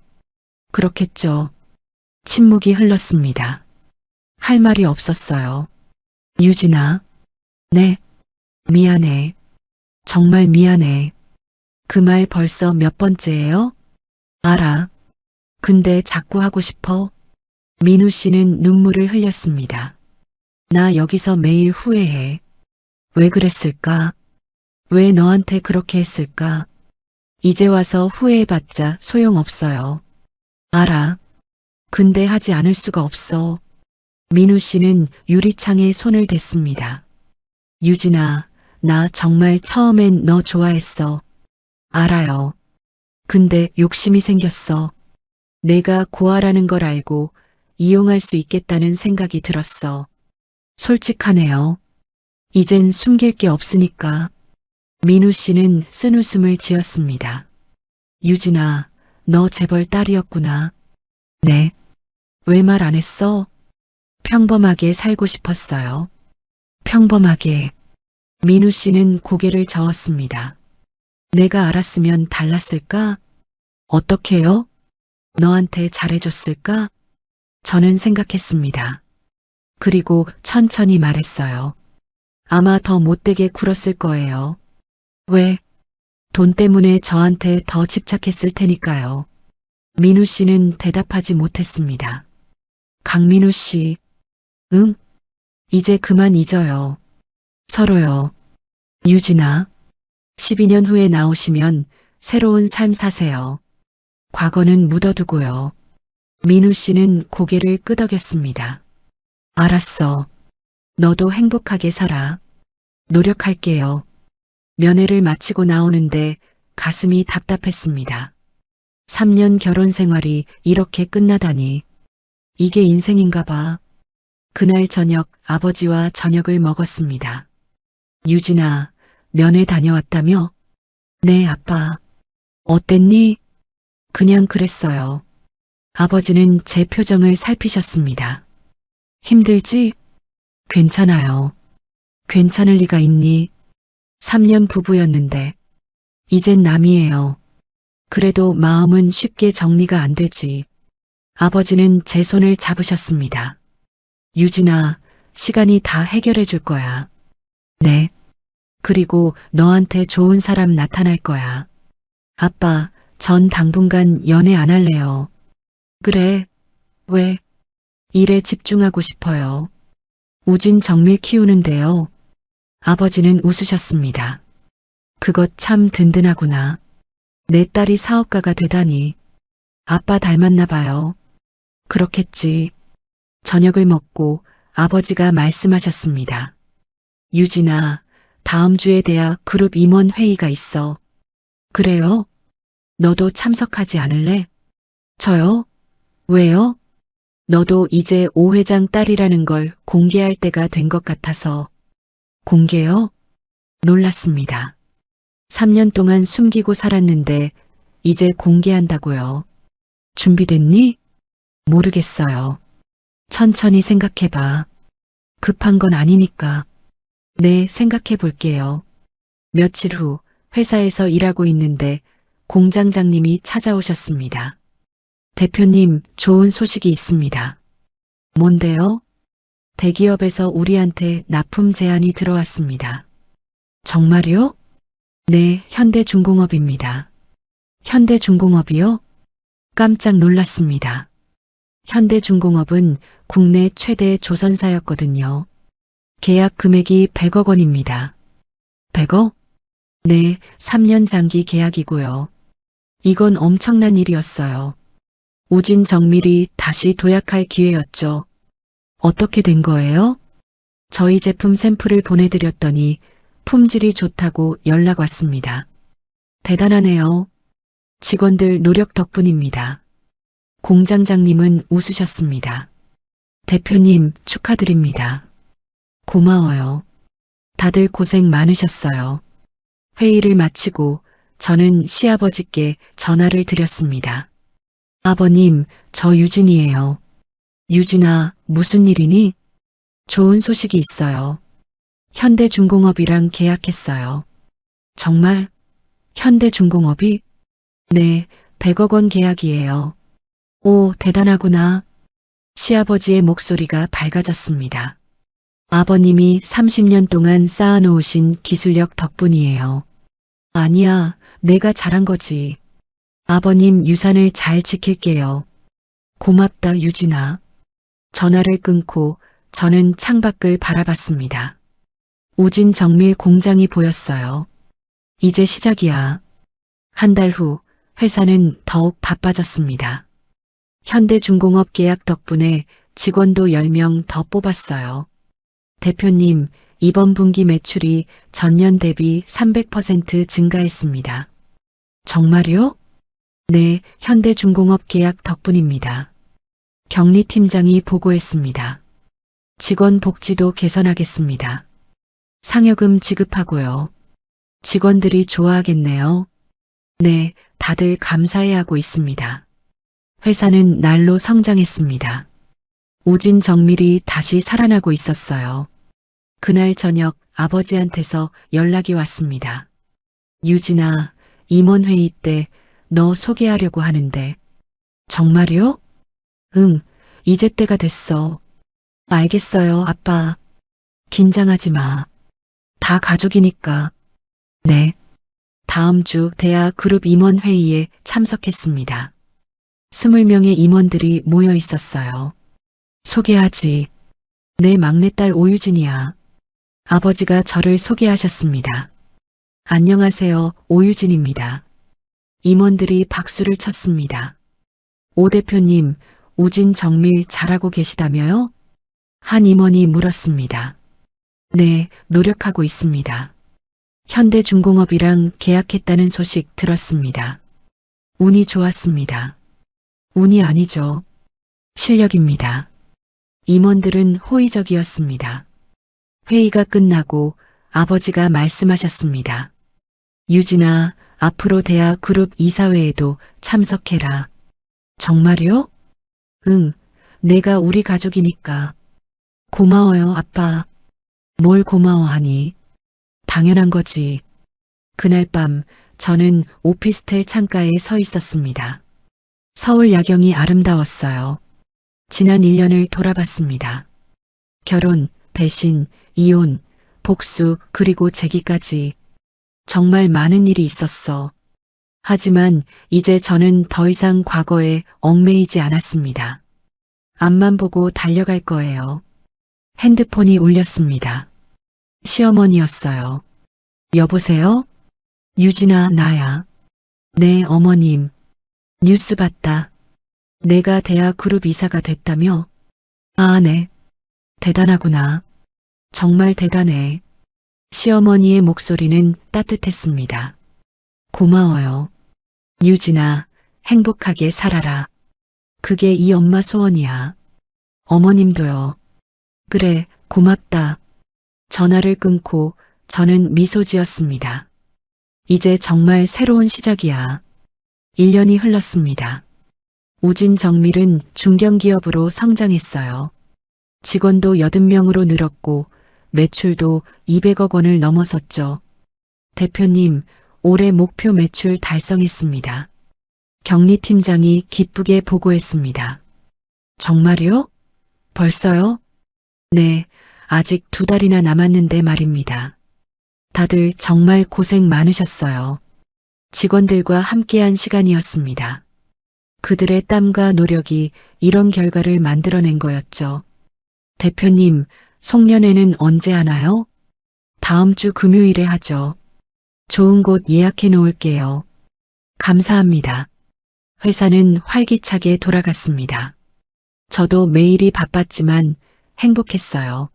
B: 그렇겠죠. 침묵이 흘렀습니다. 할 말이 없었어요. 유진아. 네. 미안해. 정말 미안해. 그 말 벌써 몇 번째예요? 알아. 근데 자꾸 하고 싶어. 민우 씨는 눈물을 흘렸습니다. 나 여기서 매일 후회해. 왜 그랬을까? 왜 너한테 그렇게 했을까? 이제 와서 후회해봤자 소용없어요. 알아. 근데 하지 않을 수가 없어. 민우 씨는 유리창에 손을 댔습니다. 유진아, 나 정말 처음엔 너 좋아했어. 알아요. 근데 욕심이 생겼어. 내가 고아라는 걸 알고 이용할 수 있겠다는 생각이 들었어. 솔직하네요. 이젠 숨길 게 없으니까. 민우 씨는 쓴웃음을 지었습니다. 유진아, 너 재벌 딸이었구나. 네. 왜 말 안 했어? 평범하게 살고 싶었어요. 평범하게. 민우 씨는 고개를 저었습니다. 내가 알았으면 달랐을까? 어떻게요? 너한테 잘해줬을까? 저는 생각했습니다. 그리고 천천히 말했어요. 아마 더 못되게 굴었을 거예요. 왜? 돈 때문에 저한테 더 집착했을 테니까요. 민우 씨는 대답하지 못했습니다. 강민우 씨. 응? 이제 그만 잊어요. 서로요. 유진아. 12년 후에 나오시면 새로운 삶 사세요. 과거는 묻어두고요. 민우 씨는 고개를 끄덕였습니다. 알았어. 너도 행복하게 살아. 노력할게요. 면회를 마치고 나오는데 가슴이 답답했습니다. 3년 결혼 생활이 이렇게 끝나다니. 이게 인생인가 봐. 그날 저녁 아버지와 저녁을 먹었습니다. 유진아, 면회 다녀왔다며? 네, 아빠. 어땠니? 그냥 그랬어요. 아버지는 제 표정을 살피셨습니다. 힘들지? 괜찮아요. 괜찮을 리가 있니? 3년 부부였는데. 이젠 남이에요. 그래도 마음은 쉽게 정리가 안 되지. 아버지는 제 손을 잡으셨습니다. 유진아, 시간이 다 해결해 줄 거야. 네. 그리고 너한테 좋은 사람 나타날 거야. 아빠, 전 당분간 연애 안 할래요. 그래. 왜? 일에 집중하고 싶어요. 우진 정밀 키우는데요. 아버지는 웃으셨습니다. 그것 참 든든하구나. 내 딸이 사업가가 되다니. 아빠 닮았나 봐요. 그렇겠지. 저녁을 먹고 아버지가 말씀하셨습니다. 유진아, 다음 주에 대학 그룹 임원 회의가 있어. 그래요? 너도 참석하지 않을래? 저요? 왜요? 너도 이제 오 회장 딸이라는 걸 공개할 때가 된 것 같아서. 공개요? 놀랐습니다. 3년 동안 숨기고 살았는데 이제 공개한다고요. 준비됐니? 모르겠어요. 천천히 생각해봐. 급한 건 아니니까. 네, 생각해 볼게요. 며칠 후 회사에서 일하고 있는데 공장장님이 찾아오셨습니다. 대표님, 좋은 소식이 있습니다. 뭔데요? 대기업에서 우리한테 납품 제안이 들어왔습니다. 정말요? 네, 현대중공업입니다. 현대중공업이요? 깜짝 놀랐습니다. 현대중공업은 국내 최대 조선사였거든요. 계약 금액이 100억 원입니다. 100억? 네, 3년 장기 계약이고요. 이건 엄청난 일이었어요. 우진 정밀이 다시 도약할 기회였죠. 어떻게 된 거예요? 저희 제품 샘플을 보내드렸더니 품질이 좋다고 연락 왔습니다. 대단하네요. 직원들 노력 덕분입니다. 공장장님은 웃으셨습니다. 대표님, 축하드립니다. 고마워요. 다들 고생 많으셨어요. 회의를 마치고 저는 시아버지께 전화를 드렸습니다. 아버님, 저 유진이에요. 유진아, 무슨 일이니? 좋은 소식이 있어요. 현대중공업이랑 계약했어요. 정말? 현대중공업이? 네, 100억 원 계약이에요. 오, 대단하구나. 시아버지의 목소리가 밝아졌습니다. 아버님이 30년 동안 쌓아놓으신 기술력 덕분이에요. 아니야, 내가 잘한 거지. 아버님 유산을 잘 지킬게요. 고맙다, 유진아. 전화를 끊고 저는 창밖을 바라봤습니다. 우진 정밀 공장이 보였어요. 이제 시작이야. 한 달 후 회사는 더욱 바빠졌습니다. 현대중공업 계약 덕분에 직원도 10명 더 뽑았어요. 대표님, 이번 분기 매출이 전년 대비 300% 증가했습니다. 정말요? 네, 현대중공업 계약 덕분입니다. 격리팀장이 보고했습니다. 직원 복지도 개선하겠습니다. 상여금 지급하고요. 직원들이 좋아하겠네요. 네, 다들 감사해하고 있습니다. 회사는 날로 성장했습니다. 우진 정밀이 다시 살아나고 있었어요. 그날 저녁 아버지한테서 연락이 왔습니다. 유진아, 임원회의 때 너 소개하려고 하는데. 정말요? 응, 이제 때가 됐어. 알겠어요, 아빠. 긴장하지 마. 다 가족이니까. 네. 다음 주 대학 그룹 임원회의에 참석했습니다. 20명의 임원들이 모여 있었어요. 소개하지. 내 막내딸 오유진이야. 아버지가 저를 소개하셨습니다. 안녕하세요, 오유진입니다. 임원들이 박수를 쳤습니다. 오 대표님, 우진 정밀 잘하고 계시다며요? 한 임원이 물었습니다. 네, 노력하고 있습니다. 현대중공업이랑 계약했다는 소식 들었습니다. 운이 좋았습니다. 운이 아니죠. 실력입니다. 임원들은 호의적이었습니다. 회의가 끝나고 아버지가 말씀하셨습니다. 유진아, 앞으로 대학 그룹 이사회에도 참석해라. 정말요? 응, 내가 우리 가족이니까. 고마워요, 아빠. 뭘 고마워하니? 당연한 거지. 그날 밤 저는 오피스텔 창가에 서 있었습니다. 서울 야경이 아름다웠어요. 지난 1년을 돌아봤습니다. 결혼, 배신, 이혼, 복수, 그리고 재기까지. 정말 많은 일이 있었어. 하지만 이제 저는 더 이상 과거에 얽매이지 않았습니다. 앞만 보고 달려갈 거예요. 핸드폰이 울렸습니다. 시어머니였어요. 여보세요? 유진아, 나야. 네, 어머님. 뉴스 봤다. 내가 대학 그룹 이사가 됐다며? 아, 네. 대단하구나. 정말 대단해. 시어머니의 목소리는 따뜻했습니다. 고마워요. 유진아, 행복하게 살아라. 그게 이 엄마 소원이야. 어머님도요. 그래, 고맙다. 전화를 끊고 저는 미소 지었습니다. 이제 정말 새로운 시작이야. 1년이 흘렀습니다. 우진 정밀은 중견기업으로 성장했어요. 직원도 80명으로 늘었고 매출도 200억 원을 넘어섰죠. 대표님, 올해 목표 매출 달성했습니다. 경리팀장이 기쁘게 보고했습니다. 정말요? 벌써요? 네, 아직 2달이나 남았는데 말입니다. 다들 정말 고생 많으셨어요. 직원들과 함께한 시간이었습니다. 그들의 땀과 노력이 이런 결과를 만들어낸 거였죠. 대표님, 송년회는 언제 하나요? 다음 주 금요일에 하죠. 좋은 곳 예약해 놓을게요. 감사합니다. 회사는 활기차게 돌아갔습니다. 저도 매일이 바빴지만 행복했어요.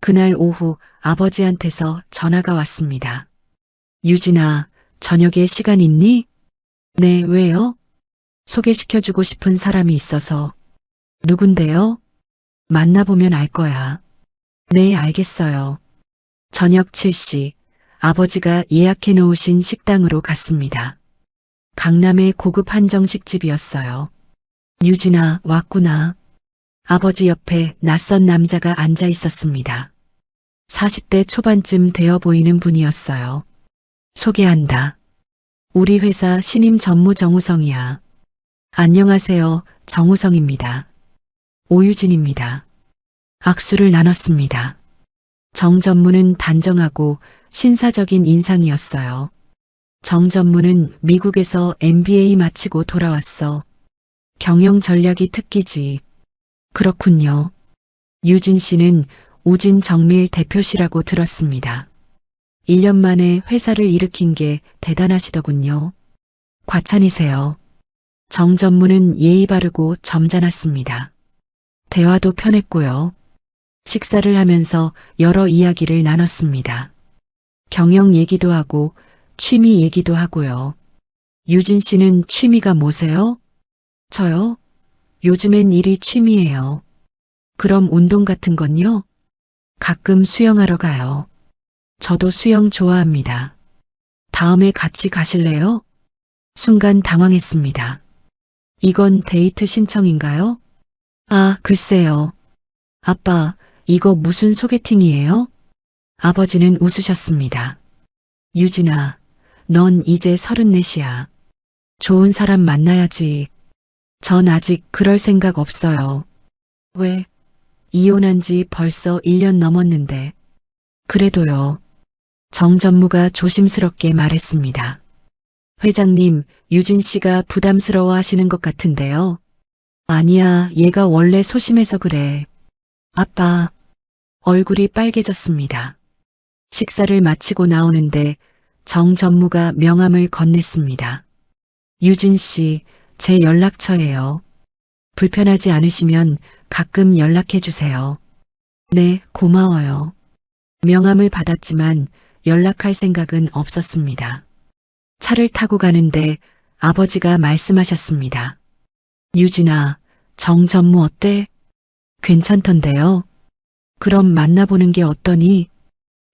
B: 그날 오후 아버지한테서 전화가 왔습니다. 유진아, 저녁에 시간 있니? 네, 왜요? 소개시켜주고 싶은 사람이 있어서. 누군데요? 만나보면 알 거야. 네, 알겠어요. 저녁 7시, 아버지가 예약해 놓으신 식당으로 갔습니다. 강남의 고급 한정식집이었어요. 유진아, 왔구나. 아버지 옆에 낯선 남자가 앉아 있었습니다. 40대 초반쯤 되어 보이는 분이었어요. 소개한다. 우리 회사 신임 전무 정우성이야. 안녕하세요, 정우성입니다. 오유진입니다. 악수를 나눴습니다. 정 전무는 단정하고 신사적인 인상이었어요. 정 전무는 미국에서 MBA 마치고 돌아왔어. 경영 전략이 특기지. 그렇군요. 유진 씨는 우진 정밀 대표시라고 들었습니다. 1년 만에 회사를 일으킨 게 대단하시더군요. 과찬이세요. 정 전무는 예의 바르고 점잖았습니다. 대화도 편했고요. 식사를 하면서 여러 이야기를 나눴습니다. 경영 얘기도 하고 취미 얘기도 하고요. 유진 씨는 취미가 뭐세요? 저요? 요즘엔 일이 취미예요. 그럼 운동 같은 건요? 가끔 수영하러 가요. 저도 수영 좋아합니다. 다음에 같이 가실래요? 순간 당황했습니다. 이건 데이트 신청인가요? 아, 글쎄요. 아빠, 이거 무슨 소개팅이에요? 아버지는 웃으셨습니다. 유진아, 넌 이제 34이야. 좋은 사람 만나야지. 전 아직 그럴 생각 없어요. 왜? 이혼한 지 벌써 1년 넘었는데. 그래도요. 정 전무가 조심스럽게 말했습니다. 회장님, 유진 씨가 부담스러워 하시는 것 같은데요. 아니야, 얘가 원래 소심해서 그래. 아빠, 얼굴이 빨개졌습니다. 식사를 마치고 나오는데 정 전무가 명함을 건넸습니다. 유진 씨, 제 연락처예요. 불편하지 않으시면 가끔 연락해 주세요. 네, 고마워요. 명함을 받았지만 연락할 생각은 없었습니다. 차를 타고 가는데 아버지가 말씀하셨습니다. 유진아, 정 전무 어때? 괜찮던데요. 그럼 만나보는 게 어떠니?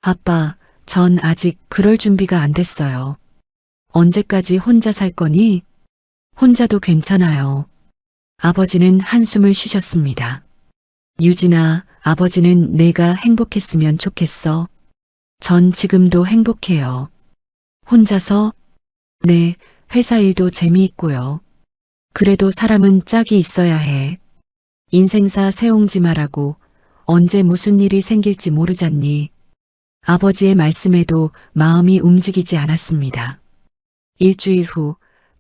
B: 아빠, 전 아직 그럴 준비가 안 됐어요. 언제까지 혼자 살 거니? 혼자도 괜찮아요. 아버지는 한숨을 쉬셨습니다. 유진아, 아버지는 내가 행복했으면 좋겠어. 전 지금도 행복해요. 혼자서? 네, 회사 일도 재미있고요. 그래도 사람은 짝이 있어야 해. 인생사 세옹지 마라고 언제 무슨 일이 생길지 모르잖니. 아버지의 말씀에도 마음이 움직이지 않았습니다. 일주일 후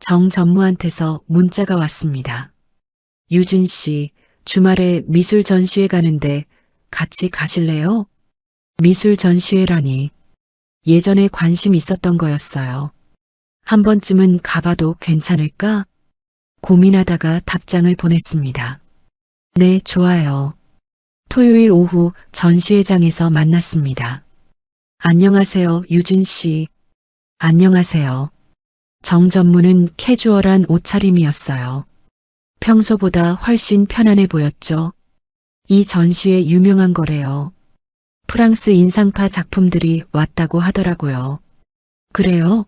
B: 정 전무한테서 문자가 왔습니다. 유진 씨, 주말에 미술 전시회 가는데 같이 가실래요? 미술 전시회라니. 예전에 관심 있었던 거였어요. 한 번쯤은 가봐도 괜찮을까? 고민하다가 답장을 보냈습니다. 네, 좋아요. 토요일 오후 전시회장에서 만났습니다. 안녕하세요, 유진 씨. 안녕하세요. 정전무는 캐주얼한 옷차림이었어요. 평소보다 훨씬 편안해 보였죠. 이 전시회 유명한 거래요. 프랑스 인상파 작품들이 왔다고 하더라고요. 그래요?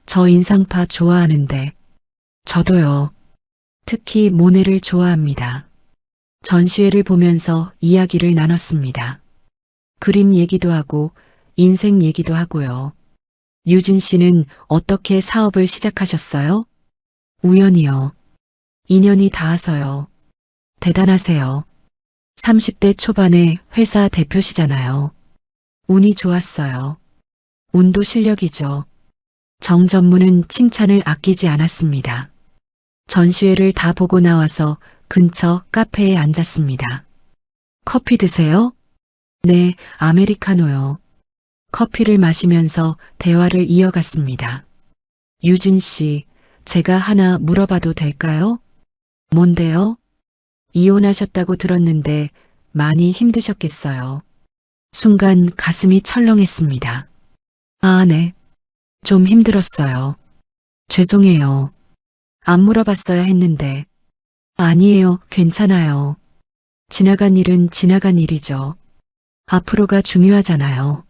B: 저 인상파 좋아하는데. 저도요. 특히 모네를 좋아합니다. 전시회를 보면서 이야기를 나눴습니다. 그림 얘기도 하고 인생 얘기도 하고요. 유진 씨는 어떻게 사업을 시작하셨어요? 우연히요. 인연이 닿아서요. 대단하세요. 30대 초반에 회사 대표시잖아요. 운이 좋았어요. 운도 실력이죠. 정전무는 칭찬을 아끼지 않았습니다. 전시회를 다 보고 나와서 근처 카페에 앉았습니다. 커피 드세요? 네, 아메리카노요. 커피를 마시면서 대화를 이어갔습니다. 유진 씨, 제가 하나 물어봐도 될까요? 뭔데요? 이혼하셨다고 들었는데 많이 힘드셨겠어요. 순간 가슴이 철렁했습니다. 아, 네. 좀 힘들었어요. 죄송해요. 안 물어봤어야 했는데. 아니에요. 괜찮아요. 지나간 일은 지나간 일이죠. 앞으로가 중요하잖아요.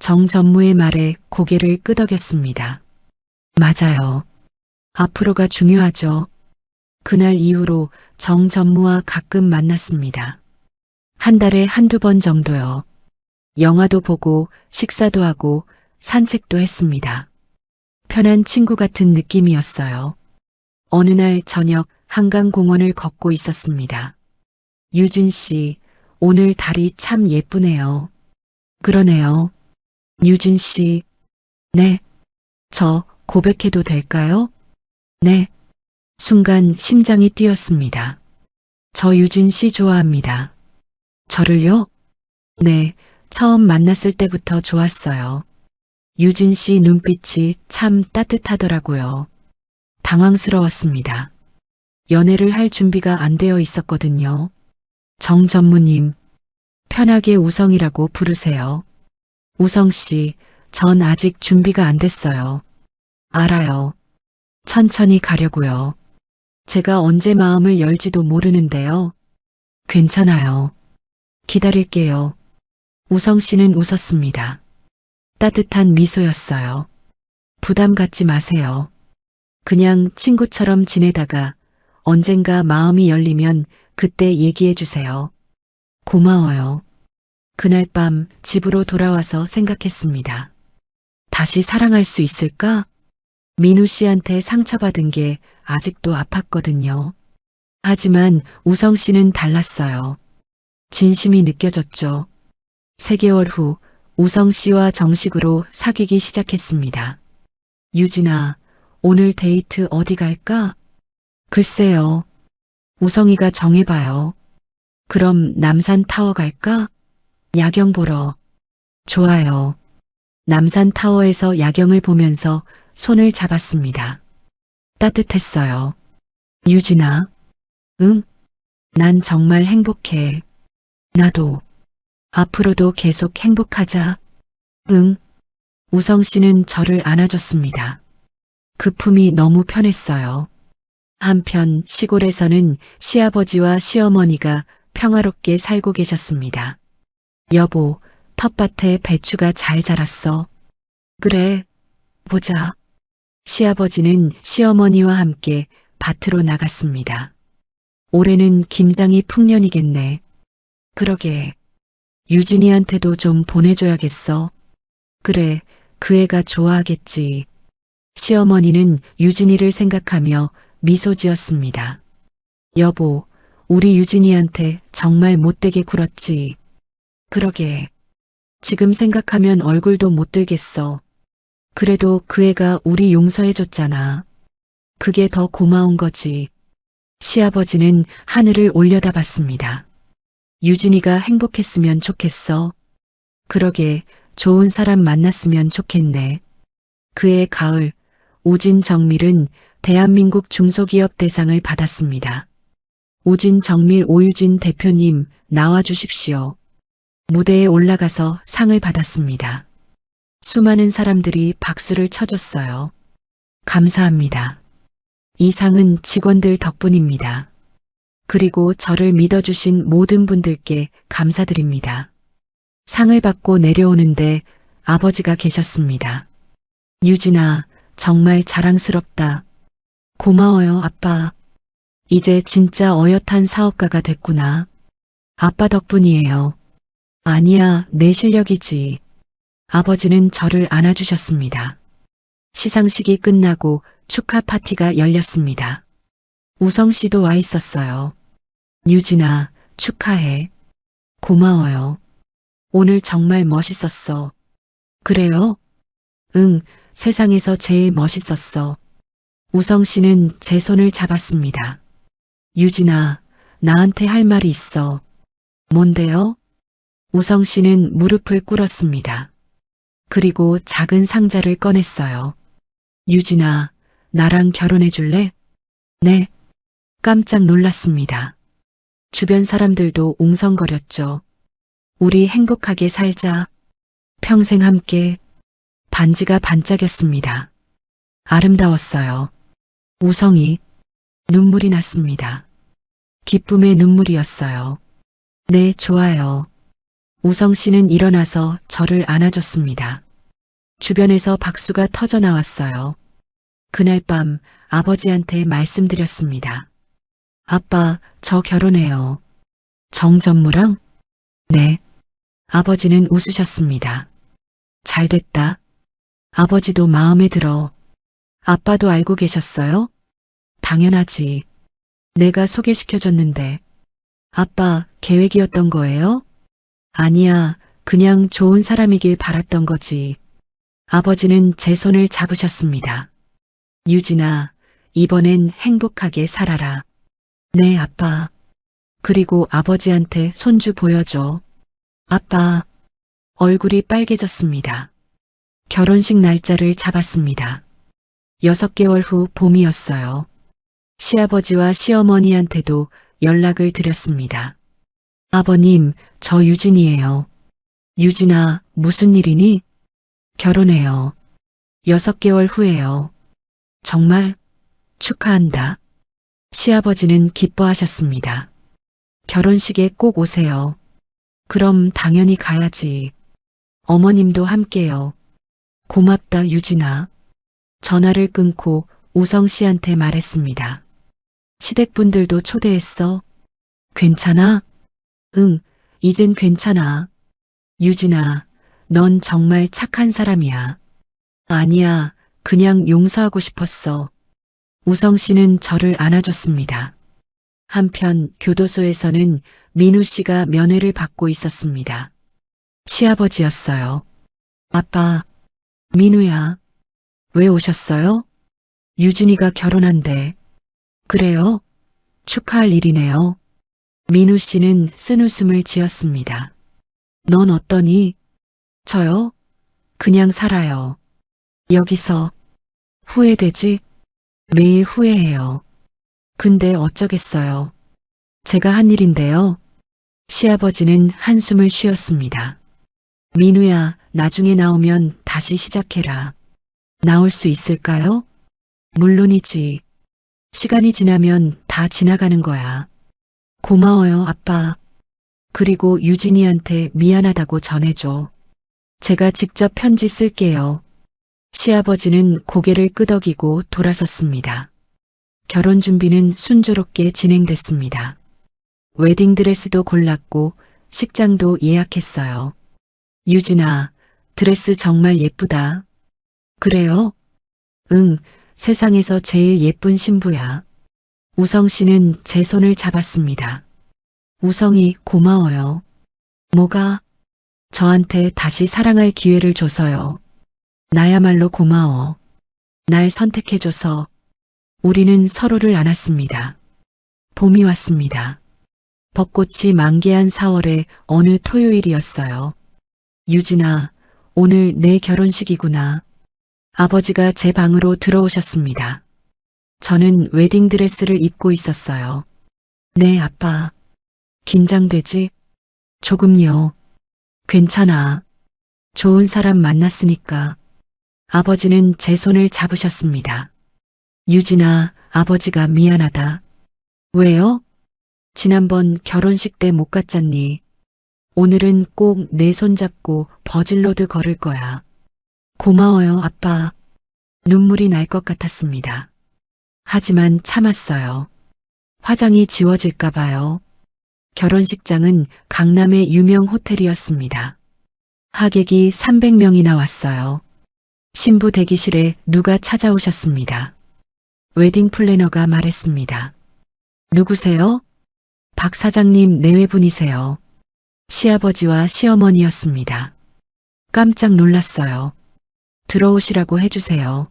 B: 정전무의 말에 고개를 끄덕였습니다. 맞아요. 앞으로가 중요하죠. 그날 이후로 정전무와 가끔 만났습니다. 한 달에 한두 번 정도요. 영화도 보고 식사도 하고 산책도 했습니다. 편한 친구 같은 느낌이었어요. 어느 날 저녁 한강공원을 걷고 있었습니다. 유진 씨, 오늘 달이 참 예쁘네요. 그러네요. 유진 씨, 네. 저 고백해도 될까요? 네. 순간 심장이 뛰었습니다. 저 유진 씨 좋아합니다. 저를요? 네, 처음 만났을 때부터 좋았어요. 유진 씨 눈빛이 참 따뜻하더라고요. 당황스러웠습니다. 연애를 할 준비가 안 되어 있었거든요. 정전무님, 편하게 우성이라고 부르세요. 우성 씨, 전 아직 준비가 안 됐어요. 알아요. 천천히 가려고요. 제가 언제 마음을 열지도 모르는데요. 괜찮아요. 기다릴게요. 우성 씨는 웃었습니다. 따뜻한 미소였어요. 부담 갖지 마세요. 그냥 친구처럼 지내다가 언젠가 마음이 열리면 그때 얘기해 주세요. 고마워요. 그날 밤 집으로 돌아와서 생각했습니다. 다시 사랑할 수 있을까? 민우 씨한테 상처받은 게 아직도 아팠거든요. 하지만 우성 씨는 달랐어요. 진심이 느껴졌죠. 3개월 후 우성 씨와 정식으로 사귀기 시작했습니다. 유진아, 오늘 데이트 어디 갈까? 글쎄요. 우성이가 정해봐요. 그럼 남산타워 갈까? 야경 보러. 좋아요. 남산타워에서 야경을 보면서 손을 잡았습니다. 따뜻했어요. 유진아. 응? 난 정말 행복해. 나도. 앞으로도 계속 행복하자. 응. 우성 씨는 저를 안아줬습니다. 그 품이 너무 편했어요. 한편 시골에서는 시아버지와 시어머니가 평화롭게 살고 계셨습니다. 여보, 텃밭에 배추가 잘 자랐어. 그래, 보자. 시아버지는 시어머니와 함께 밭으로 나갔습니다. 올해는 김장이 풍년이겠네. 그러게. 유진이한테도 좀 보내줘야겠어. 그래, 그 애가 좋아하겠지. 시어머니는 유진이를 생각하며 미소 지었습니다. 여보, 우리 유진이한테 정말 못되게 굴었지. 그러게. 지금 생각하면 얼굴도 못 들겠어. 그래도 그 애가 우리 용서해줬잖아. 그게 더 고마운 거지. 시아버지는 하늘을 올려다봤습니다. 유진이가 행복했으면 좋겠어. 그러게, 좋은 사람 만났으면 좋겠네. 그해 가을, 우진정밀은 대한민국 중소기업 대상을 받았습니다. 우진정밀 오유진 대표님 나와주십시오. 무대에 올라가서 상을 받았습니다. 수많은 사람들이 박수를 쳐줬어요. 감사합니다. 이 상은 직원들 덕분입니다. 그리고 저를 믿어주신 모든 분들께 감사드립니다. 상을 받고 내려오는데 아버지가 계셨습니다. 유진아, 정말 자랑스럽다. 고마워요, 아빠. 이제 진짜 어엿한 사업가가 됐구나. 아빠 덕분이에요. 아니야, 내 실력이지. 아버지는 저를 안아주셨습니다. 시상식이 끝나고 축하 파티가 열렸습니다. 우성 씨도 와 있었어요. 유진아, 축하해. 고마워요. 오늘 정말 멋있었어. 그래요? 응, 세상에서 제일 멋있었어. 우성 씨는 제 손을 잡았습니다. 유진아, 나한테 할 말이 있어. 뭔데요? 우성 씨는 무릎을 꿇었습니다. 그리고 작은 상자를 꺼냈어요. 유진아, 나랑 결혼해 줄래? 네. 깜짝 놀랐습니다. 주변 사람들도 웅성거렸죠. 우리 행복하게 살자. 평생 함께. 반지가 반짝였습니다. 아름다웠어요. 우성이 눈물이 났습니다. 기쁨의 눈물이었어요. 네, 좋아요. 우성 씨는 일어나서 저를 안아줬습니다. 주변에서 박수가 터져 나왔어요. 그날 밤 아버지한테 말씀드렸습니다. 아빠, 저 결혼해요. 정전무랑? 네. 아버지는 웃으셨습니다. 잘 됐다. 아버지도 마음에 들어. 아빠도 알고 계셨어요? 당연하지. 내가 소개시켜줬는데. 아빠, 계획이었던 거예요? 아니야, 그냥 좋은 사람이길 바랐던 거지. 아버지는 제 손을 잡으셨습니다. 유진아, 이번엔 행복하게 살아라. 네, 아빠. 그리고 아버지한테 손주 보여줘. 아빠. 얼굴이 빨개졌습니다. 결혼식 날짜를 잡았습니다. 6개월 후 봄이었어요. 시아버지와 시어머니한테도 연락을 드렸습니다. 아버님, 저 유진이에요. 유진아, 무슨 일이니? 결혼해요. 6개월 후에요. 정말? 축하한다. 시아버지는 기뻐하셨습니다. 결혼식에 꼭 오세요. 그럼 당연히 가야지. 어머님도 함께요. 고맙다, 유진아. 전화를 끊고 우성 씨한테 말했습니다. 시댁분들도 초대했어. 괜찮아? 응, 이젠 괜찮아. 유진아, 넌 정말 착한 사람이야. 아니야, 그냥 용서하고 싶었어. 우성 씨는 저를 안아줬습니다. 한편 교도소에서는 민우 씨가 면회를 받고 있었습니다. 시아버지였어요. 아빠, 민우야. 왜 오셨어요? 유진이가 결혼한대. 그래요? 축하할 일이네요. 민우 씨는 쓴웃음을 지었습니다. 넌 어떠니? 저요? 그냥 살아요. 여기서. 후회되지? 매일 후회해요. 근데 어쩌겠어요. 제가 한 일인데요. 시아버지는 한숨을 쉬었습니다. 민우야, 나중에 나오면 다시 시작해라. 나올 수 있을까요? 물론이지. 시간이 지나면 다 지나가는 거야. 고마워요, 아빠. 그리고 유진이한테 미안하다고 전해줘. 제가 직접 편지 쓸게요. 시아버지는 고개를 끄덕이고 돌아섰습니다. 결혼 준비는 순조롭게 진행됐습니다. 웨딩드레스도 골랐고 식장도 예약했어요. 유진아, 드레스 정말 예쁘다. 그래요? 응, 세상에서 제일 예쁜 신부야. 우성 씨는 제 손을 잡았습니다. 우성이 고마워요. 뭐가? 저한테 다시 사랑할 기회를 줘서요. 나야말로 고마워. 날 선택해줘서. 우리는 서로를 안았습니다. 봄이 왔습니다. 벚꽃이 만개한 4월의 어느 토요일이었어요. 유진아, 오늘 내 결혼식이구나. 아버지가 제 방으로 들어오셨습니다. 저는 웨딩드레스를 입고 있었어요. 네, 아빠. 긴장되지? 조금요. 괜찮아. 좋은 사람 만났으니까. 아버지는 제 손을 잡으셨습니다. 유진아, 아버지가 미안하다. 왜요? 지난번 결혼식 때 못 갔잖니. 오늘은 꼭 내 손잡고 버질로드 걸을 거야. 고마워요, 아빠. 눈물이 날 것 같았습니다. 하지만 참았어요. 화장이 지워질까 봐요. 결혼식장은 강남의 유명 호텔이었습니다. 하객이 300명이나 왔어요. 신부 대기실에 누가 찾아오셨습니다. 웨딩 플래너가 말했습니다. 누구세요? 박 사장님 내외분이세요. 시아버지와 시어머니였습니다. 깜짝 놀랐어요. 들어오시라고 해주세요.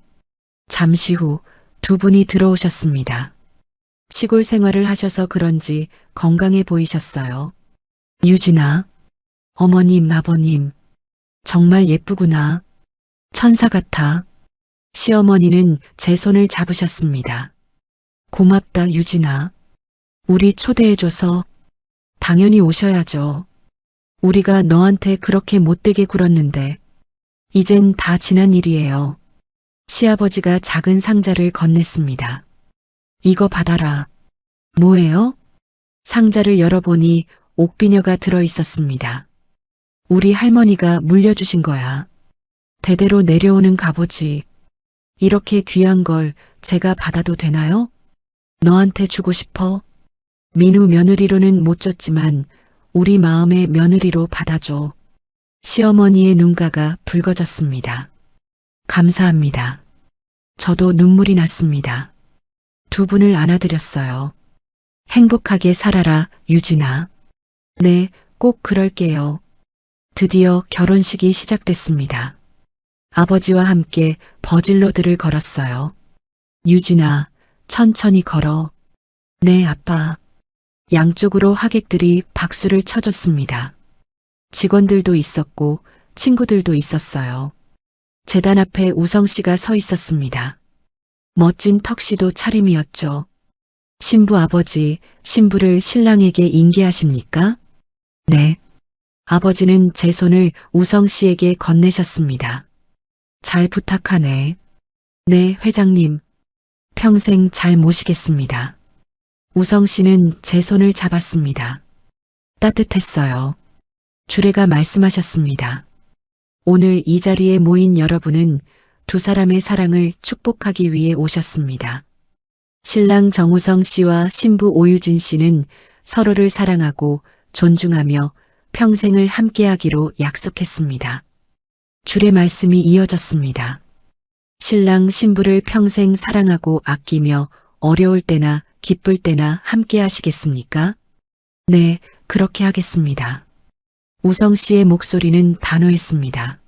B: 잠시 후 두 분이 들어오셨습니다. 시골 생활을 하셔서 그런지 건강해 보이셨어요. 유진아, 어머님, 아버님, 정말 예쁘구나. 천사 같아. 시어머니는 제 손을 잡으셨습니다. 고맙다, 유진아. 우리 초대해줘서 당연히 오셔야죠. 우리가 너한테 그렇게 못되게 굴었는데 이젠 다 지난 일이에요. 시아버지가 작은 상자를 건넸습니다. 이거 받아라. 뭐예요? 상자를 열어보니 옥비녀가 들어있었습니다. 우리 할머니가 물려주신 거야. 대대로 내려오는 갑오지. 이렇게 귀한 걸 제가 받아도 되나요? 너한테 주고 싶어. 민우 며느리로는 못 줬지만 우리 마음의 며느리로 받아줘. 시어머니의 눈가가 붉어졌습니다. 감사합니다. 저도 눈물이 났습니다. 두 분을 안아드렸어요. 행복하게 살아라, 유진아. 네, 꼭 그럴게요. 드디어 결혼식이 시작됐습니다. 아버지와 함께 버질로드를 걸었어요. 유진아, 천천히 걸어. 네, 아빠. 양쪽으로 하객들이 박수를 쳐줬습니다. 직원들도 있었고 친구들도 있었어요. 제단 앞에 우성 씨가 서 있었습니다. 멋진 턱시도 차림이었죠. 신부 아버지, 신부를 신랑에게 인계하십니까? 네. 아버지는 제 손을 우성 씨에게 건네셨습니다. 잘 부탁하네. 네, 회장님. 평생 잘 모시겠습니다. 우성 씨는 제 손을 잡았습니다. 따뜻했어요. 주례가 말씀하셨습니다. 오늘 이 자리에 모인 여러분은 두 사람의 사랑을 축복하기 위해 오셨습니다. 신랑 정우성 씨와 신부 오유진 씨는 서로를 사랑하고 존중하며 평생을 함께하기로 약속했습니다. 주례 말씀이 이어졌습니다. 신랑 신부를 평생 사랑하고 아끼며 어려울 때나 기쁠 때나 함께 하시겠습니까? 네, 그렇게 하겠습니다. 우성 씨의 목소리는 단호했습니다.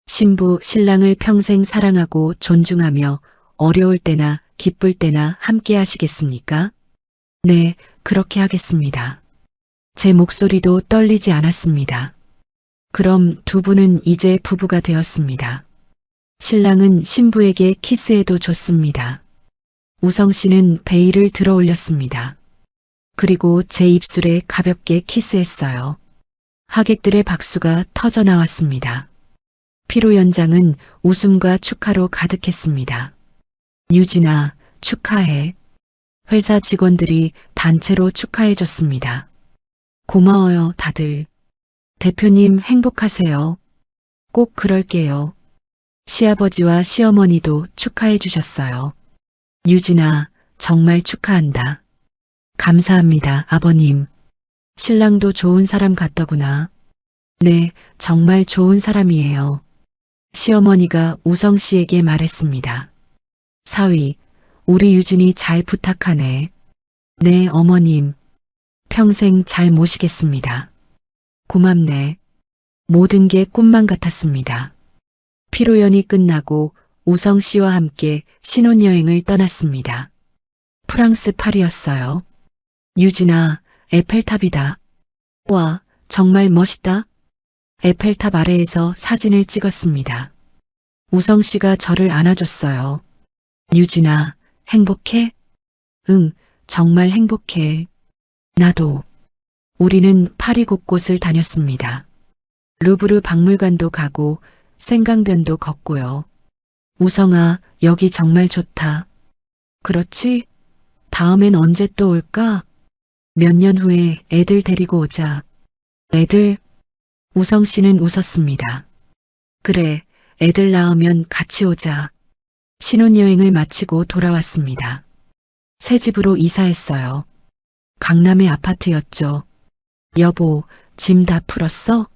B: 신부, 신랑을 평생 사랑하고 존중하며 어려울 때나 기쁠 때나 함께 하시겠습니까? 네, 그렇게 하겠습니다. 제 목소리도 떨리지 않았습니다. 그럼 두 분은 이제 부부가 되었습니다. 신랑은 신부에게 키스해도 좋습니다. 우성 씨는 베일을 들어 올렸습니다. 그리고 제 입술에 가볍게 키스했어요. 하객들의 박수가 터져 나왔습니다. 피로 연장은 웃음과 축하로 가득했습니다. 유진아, 축하해. 회사 직원들이 단체로 축하해줬습니다. 고마워요, 다들. 대표님 행복하세요. 꼭 그럴게요. 시아버지와 시어머니도 축하해 주셨어요. 유진아, 정말 축하한다. 감사합니다, 아버님. 신랑도 좋은 사람 같더구나. 네, 정말 좋은 사람이에요. 시어머니가 우성 씨에게 말했습니다. 사위, 우리 유진이 잘 부탁하네. 네, 어머님. 평생 잘 모시겠습니다. 고맙네. 모든 게 꿈만 같았습니다. 피로연이 끝나고 우성 씨와 함께 신혼여행을 떠났습니다. 프랑스 파리였어요. 유진아, 에펠탑이다. 와, 정말 멋있다. 에펠탑 아래에서 사진을 찍었습니다. 우성 씨가 저를 안아줬어요. 유진아, 행복해? 응, 정말 행복해. 나도. 우리는 파리 곳곳을 다녔습니다. 루브르 박물관도 가고 생강변도 걷고요. 우성아, 여기 정말 좋다. 그렇지? 다음엔 언제 또 올까? 몇 년 후에 애들 데리고 오자. 애들? 우성 씨는 웃었습니다. 그래, 애들 낳으면 같이 오자. 신혼여행을 마치고 돌아왔습니다. 새 집으로 이사했어요. 강남의 아파트였죠. 여보, 짐 다 풀었어?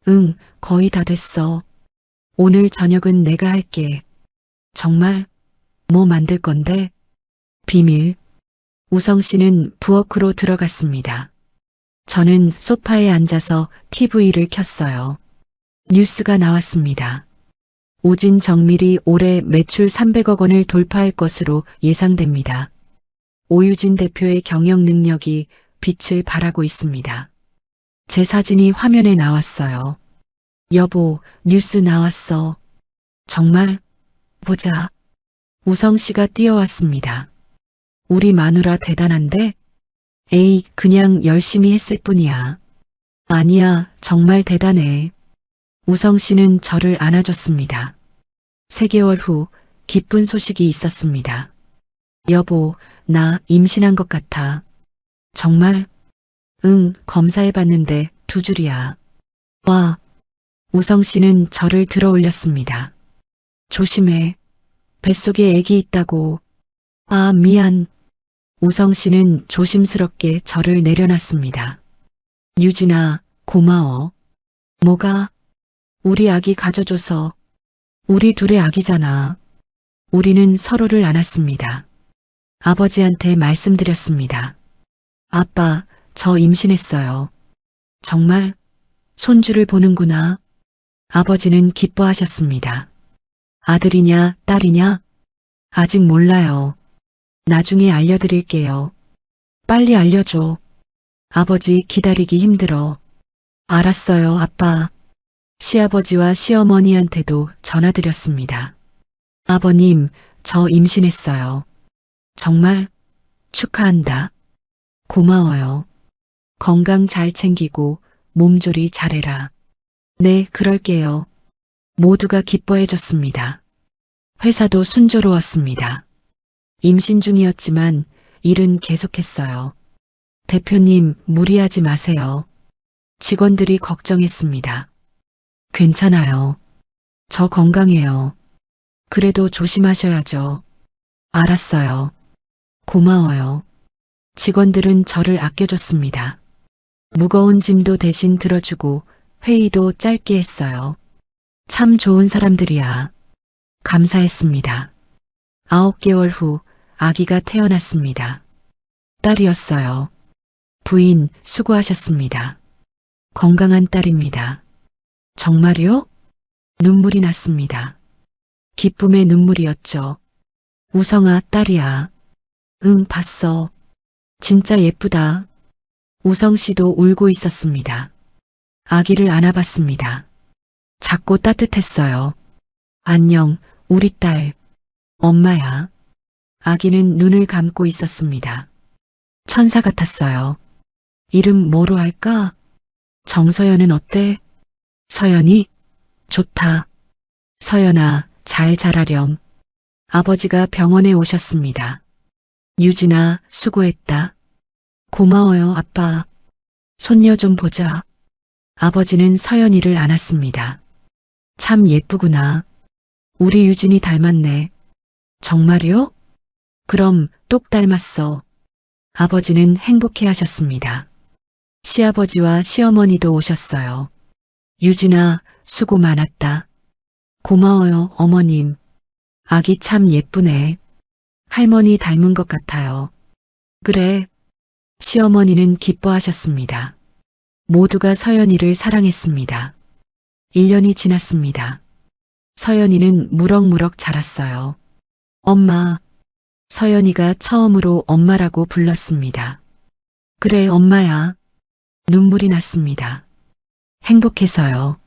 B: 응, 거의 다 됐어. 오늘 저녁은 내가 할게. 정말? 뭐 만들 건데? 비밀. 우성 씨는 부엌으로 들어갔습니다. 저는 소파에 앉아서 TV를 켰어요. 뉴스가 나왔습니다. 오진 정밀이 올해 매출 300억 원을 돌파할 것으로 예상됩니다. 오유진 대표의 경영 능력이 빛을 발하고 있습니다. 제 사진이 화면에 나왔어요. 여보, 뉴스 나왔어. 정말? 보자. 우성 씨가 뛰어왔습니다. 우리 마누라 대단한데? 에이, 그냥 열심히 했을 뿐이야. 아니야, 정말 대단해. 우성 씨는 저를 안아줬습니다. 3개월 후 기쁜 소식이 있었습니다. 여보, 나 임신한 것 같아. 정말? 응, 검사해봤는데 2줄이야. 와. 우성 씨는 저를 들어 올렸습니다. 조심해. 뱃속에 애기 있다고. 아, 미안. 우성 씨는 조심스럽게 저를 내려놨습니다. 유진아, 고마워. 뭐가? 우리 아기 가져줘서. 우리 둘의 아기잖아. 우리는 서로를 안았습니다. 아버지한테 말씀드렸습니다. 아빠, 저 임신했어요. 정말? 손주를 보는구나. 아버지는 기뻐하셨습니다. 아들이냐, 딸이냐? 아직 몰라요. 나중에 알려드릴게요. 빨리 알려줘. 아버지 기다리기 힘들어. 알았어요, 아빠. 시아버지와 시어머니한테도 전화드렸습니다. 아버님, 저 임신했어요. 정말? 축하한다. 고마워요. 건강 잘 챙기고 몸조리 잘해라. 네, 그럴게요. 모두가 기뻐해줬습니다. 회사도 순조로웠습니다. 임신 중이었지만 일은 계속했어요. 대표님, 무리하지 마세요. 직원들이 걱정했습니다. 괜찮아요. 저 건강해요. 그래도 조심하셔야죠. 알았어요. 고마워요. 직원들은 저를 아껴줬습니다. 무거운 짐도 대신 들어주고 회의도 짧게 했어요. 참 좋은 사람들이야. 감사했습니다. 9개월 후 아기가 태어났습니다. 딸이었어요. 부인, 수고하셨습니다. 건강한 딸입니다. 정말요? 눈물이 났습니다. 기쁨의 눈물이었죠. 우성아, 딸이야. 응, 봤어. 진짜 예쁘다. 우성 씨도 울고 있었습니다. 아기를 안아봤습니다. 작고 따뜻했어요. 안녕, 우리 딸. 엄마야. 아기는 눈을 감고 있었습니다. 천사 같았어요. 이름 뭐로 할까? 정서연은 어때? 서연이? 좋다. 서연아, 잘 자라렴. 아버지가 병원에 오셨습니다. 유진아, 수고했다. 고마워요, 아빠. 손녀 좀 보자. 아버지는 서연이를 안았습니다. 참 예쁘구나. 우리 유진이 닮았네. 정말요? 그럼 똑 닮았어. 아버지는 행복해 하셨습니다. 시아버지와 시어머니도 오셨어요. 유진아, 수고 많았다. 고마워요, 어머님. 아기 참 예쁘네. 할머니 닮은 것 같아요. 그래. 시어머니는 기뻐하셨습니다. 모두가 서연이를 사랑했습니다. 1년이 지났습니다. 서연이는 무럭무럭 자랐어요. 엄마. 서연이가 처음으로 엄마라고 불렀습니다. 그래, 엄마야. 눈물이 났습니다. 행복해서요.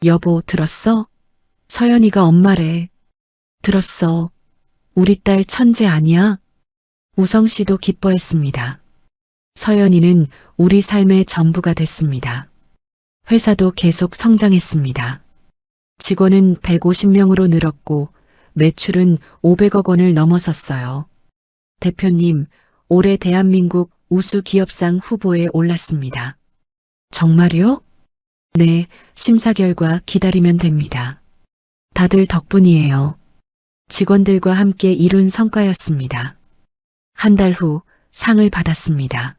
B: 여보, 들었어? 서연이가 엄마래. 들었어. 우리 딸 천재 아니야? 우성 씨도 기뻐했습니다. 서연이는 우리 삶의 전부가 됐습니다. 회사도 계속 성장했습니다. 직원은 150명으로 늘었고 매출은 500억 원을 넘어섰어요. 대표님, 올해 대한민국 우수기업상 후보에 올랐습니다. 정말요? 네, 심사 결과 기다리면 됩니다. 다들 덕분이에요. 직원들과 함께 이룬 성과였습니다. 한 달 후 상을 받았습니다.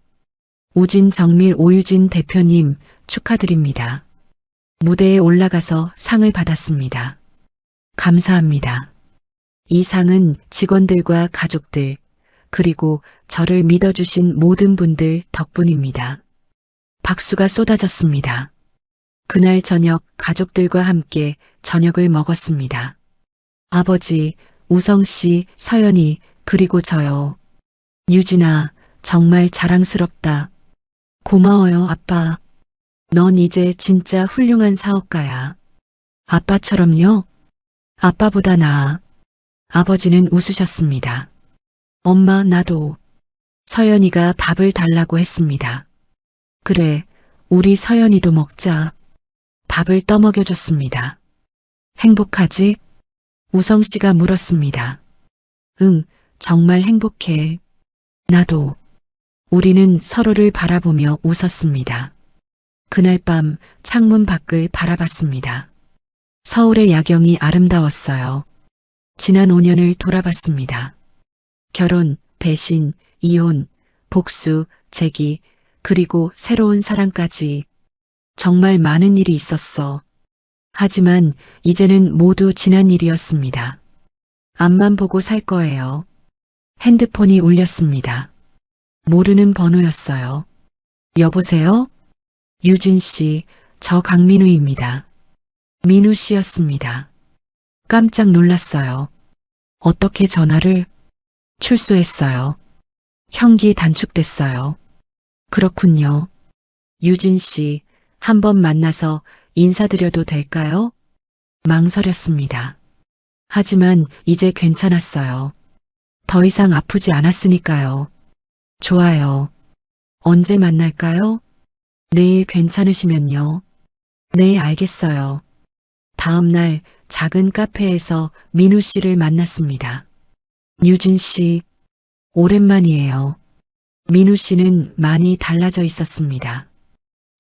B: 우진 정밀 오유진 대표님 축하드립니다. 무대에 올라가서 상을 받았습니다. 감사합니다. 이 상은 직원들과 가족들, 그리고 저를 믿어주신 모든 분들 덕분입니다. 박수가 쏟아졌습니다. 그날 저녁 가족들과 함께 저녁을 먹었습니다. 아버지, 우성 씨, 서연이, 그리고 저요. 유진아, 정말 자랑스럽다. 고마워요, 아빠. 넌 이제 진짜 훌륭한 사업가야. 아빠처럼요? 아빠보다 나아. 아버지는 웃으셨습니다. 엄마, 나도. 서연이가 밥을 달라고 했습니다. 그래, 우리 서연이도 먹자. 밥을 떠먹여줬습니다. 행복하지? 우성 씨가 물었습니다. 응, 정말 행복해. 나도. 우리는 서로를 바라보며 웃었습니다. 그날 밤 창문 밖을 바라봤습니다. 서울의 야경이 아름다웠어요. 지난 5년을 돌아봤습니다. 결혼, 배신, 이혼, 복수, 재기, 그리고 새로운 사랑까지. 정말 많은 일이 있었어. 하지만 이제는 모두 지난 일이었습니다. 앞만 보고 살 거예요. 핸드폰이 울렸습니다. 모르는 번호였어요. 여보세요? 유진 씨, 저 강민우입니다. 민우 씨였습니다. 깜짝 놀랐어요. 어떻게 전화를? 출소했어요. 형기 단축됐어요. 그렇군요. 유진 씨, 한번 만나서 인사드려도 될까요? 망설였습니다. 하지만 이제 괜찮았어요. 더 이상 아프지 않았으니까요. 좋아요. 언제 만날까요? 내일 괜찮으시면요. 네, 알겠어요. 다음 날 작은 카페에서 민우 씨를 만났습니다. 유진 씨, 오랜만이에요. 민우 씨는 많이 달라져 있었습니다.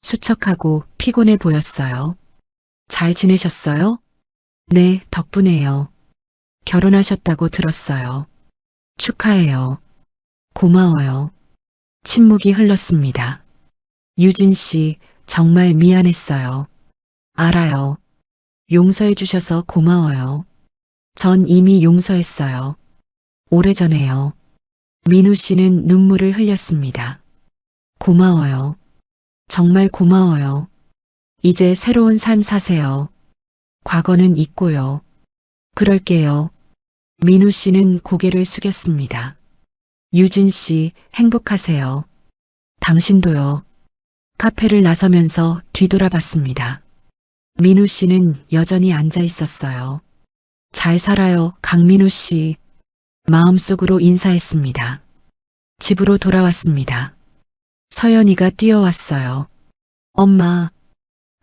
B: 수척하고 피곤해 보였어요. 잘 지내셨어요? 네, 덕분에요. 결혼하셨다고 들었어요. 축하해요. 고마워요. 침묵이 흘렀습니다. 유진 씨, 정말 미안했어요. 알아요. 용서해 주셔서 고마워요. 전 이미 용서했어요. 오래전에요. 민우 씨는 눈물을 흘렸습니다. 고마워요. 정말 고마워요. 이제 새로운 삶 사세요. 과거는 잊고요. 그럴게요. 민우 씨는 고개를 숙였습니다. 유진 씨, 행복하세요. 당신도요. 카페를 나서면서 뒤돌아봤습니다. 민우 씨는 여전히 앉아 있었어요. 잘 살아요, 강민우 씨. 마음속으로 인사했습니다. 집으로 돌아왔습니다. 서연이가 뛰어왔어요. 엄마.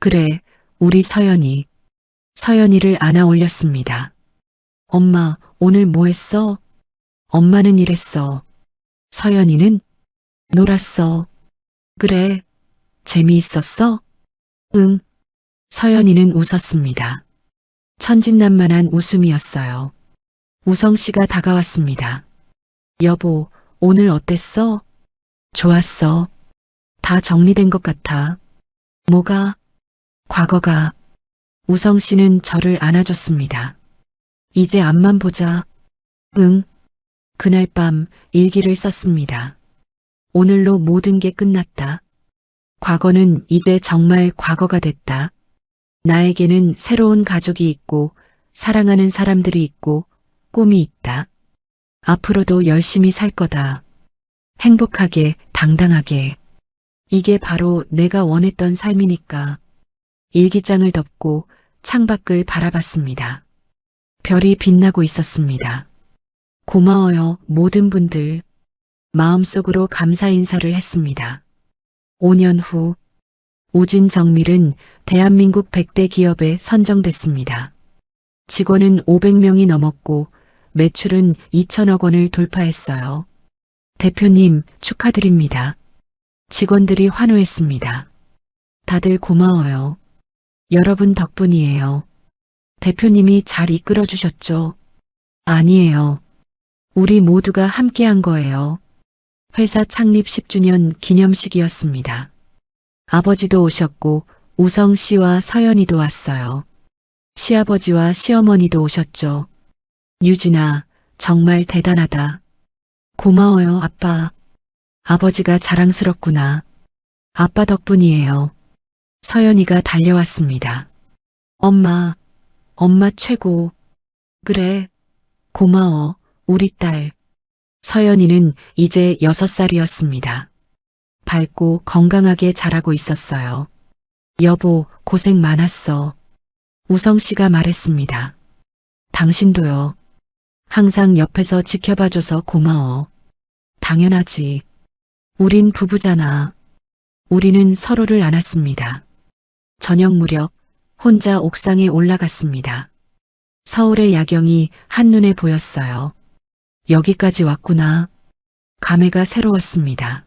B: 그래, 우리 서연이. 서연이를 안아 올렸습니다. 엄마, 오늘 뭐 했어? 엄마는 이랬어. 서연이는? 놀았어. 그래, 재미있었어? 응. 서연이는 웃었습니다. 천진난만한 웃음이었어요. 우성 씨가 다가왔습니다. 여보, 오늘 어땠어? 좋았어. 다 정리된 것 같아. 뭐가? 과거가. 우성 씨는 저를 안아줬습니다. 이제 앞만 보자. 응. 그날 밤 일기를 썼습니다. 오늘로 모든 게 끝났다. 과거는 이제 정말 과거가 됐다. 나에게는 새로운 가족이 있고 사랑하는 사람들이 있고 꿈이 있다. 앞으로도 열심히 살 거다. 행복하게, 당당하게. 이게 바로 내가 원했던 삶이니까. 일기장을 덮고 창밖을 바라봤습니다. 별이 빛나고 있었습니다. 고마워요, 모든 분들. 마음속으로 감사 인사를 했습니다. 5년 후, 우진 정밀은 대한민국 100대 기업에 선정됐습니다. 직원은 500명이 넘었고 매출은 2천억 원을 돌파했어요. 대표님, 축하드립니다. 직원들이 환호했습니다. 다들 고마워요. 여러분 덕분이에요. 대표님이 잘 이끌어 주셨죠? 아니에요. 우리 모두가 함께한 거예요. 회사 창립 10주년 기념식이었습니다. 아버지도 오셨고 우성 씨와 서연이도 왔어요. 시아버지와 시어머니도 오셨죠. 유진아, 정말 대단하다. 고마워요, 아빠. 아버지가 자랑스럽구나. 아빠 덕분이에요. 서연이가 달려왔습니다. 엄마, 엄마 최고. 그래, 고마워, 우리 딸. 서연이는 이제 6살이었습니다. 밝고 건강하게 자라고 있었어요. 여보, 고생 많았어. 우성 씨가 말했습니다. 당신도요. 항상 옆에서 지켜봐줘서 고마워. 당연하지. 우린 부부잖아. 우리는 서로를 안았습니다. 저녁 무렵 혼자 옥상에 올라갔습니다. 서울의 야경이 한눈에 보였어요. 여기까지 왔구나. 감회가 새로웠습니다.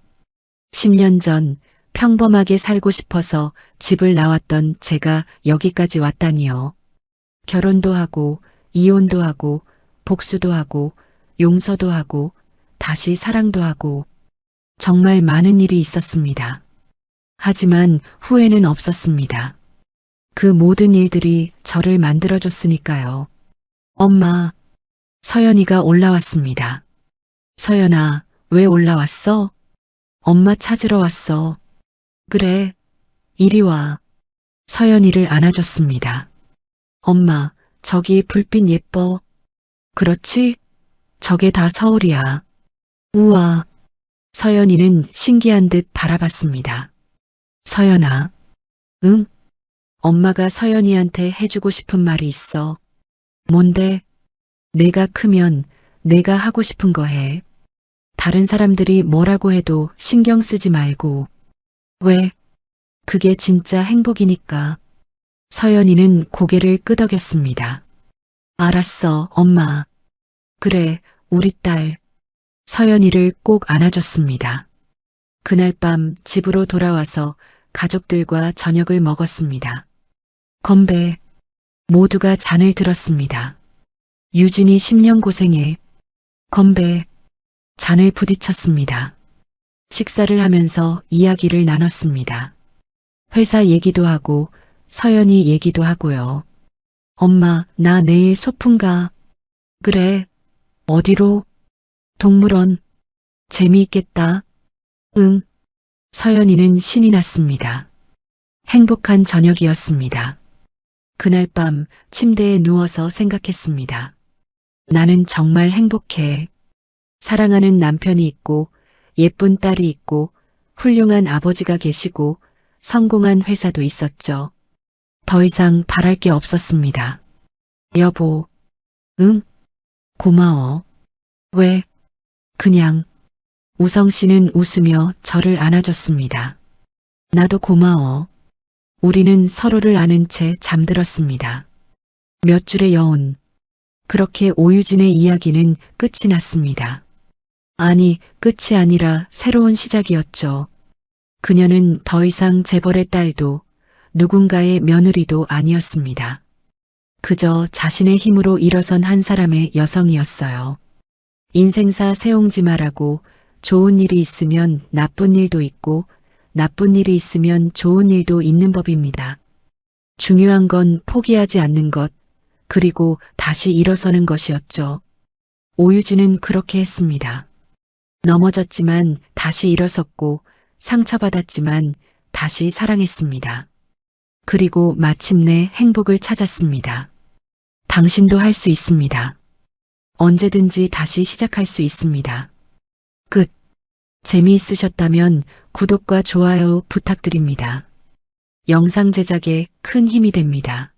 B: 10년 전 평범하게 살고 싶어서 집을 나왔던 제가 여기까지 왔다니요. 결혼도 하고 이혼도 하고 복수도 하고 용서도 하고 다시 사랑도 하고 정말 많은 일이 있었습니다. 하지만 후회는 없었습니다. 그 모든 일들이 저를 만들어줬으니까요. 엄마, 서연이가 올라왔습니다. 서연아, 왜 올라왔어? 엄마 찾으러 왔어. 그래, 이리 와. 서연이를 안아줬습니다. 엄마, 저기 불빛 예뻐. 그렇지? 저게 다 서울이야. 우와. 서연이는 신기한 듯 바라봤습니다. 서연아. 응? 엄마가 서연이한테 해주고 싶은 말이 있어. 뭔데? 내가 크면 내가 하고 싶은 거 해. 다른 사람들이 뭐라고 해도 신경 쓰지 말고. 왜? 그게 진짜 행복이니까. 서연이는 고개를 끄덕였습니다. 알았어, 엄마. 그래, 우리 딸. 서연이를 꼭 안아줬습니다. 그날 밤 집으로 돌아와서 가족들과 저녁을 먹었습니다. 건배. 모두가 잔을 들었습니다. 유진이 10년 고생해. 건배. 잔을 부딪혔습니다. 식사를 하면서 이야기를 나눴습니다. 회사 얘기도 하고 서연이 얘기도 하고요. 엄마, 나 내일 소풍 가. 그래. 어디로? 동물원. 재미있겠다. 응. 서연이는 신이 났습니다. 행복한 저녁이었습니다. 그날 밤 침대에 누워서 생각했습니다. 나는 정말 행복해. 사랑하는 남편이 있고 예쁜 딸이 있고 훌륭한 아버지가 계시고 성공한 회사도 있었죠. 더 이상 바랄 게 없었습니다. 여보. 응? 고마워. 왜? 그냥. 우성 씨는 웃으며 저를 안아줬습니다. 나도 고마워. 우리는 서로를 아는 채 잠들었습니다. 몇 줄의 여운. 그렇게 오유진의 이야기는 끝이 났습니다. 아니, 끝이 아니라 새로운 시작이었죠. 그녀는 더 이상 재벌의 딸도 누군가의 며느리도 아니었습니다. 그저 자신의 힘으로 일어선 한 사람의 여성이었어요. 인생사 세옹지마라고 좋은 일이 있으면 나쁜 일도 있고 나쁜 일이 있으면 좋은 일도 있는 법입니다. 중요한 건 포기하지 않는 것, 그리고 다시 일어서는 것이었죠. 오유진은 그렇게 했습니다. 넘어졌지만 다시 일어섰고 상처받았지만 다시 사랑했습니다. 그리고 마침내 행복을 찾았습니다. 당신도 할 수 있습니다. 언제든지 다시 시작할 수 있습니다. 끝. 재미있으셨다면 구독과 좋아요 부탁드립니다. 영상 제작에 큰 힘이 됩니다.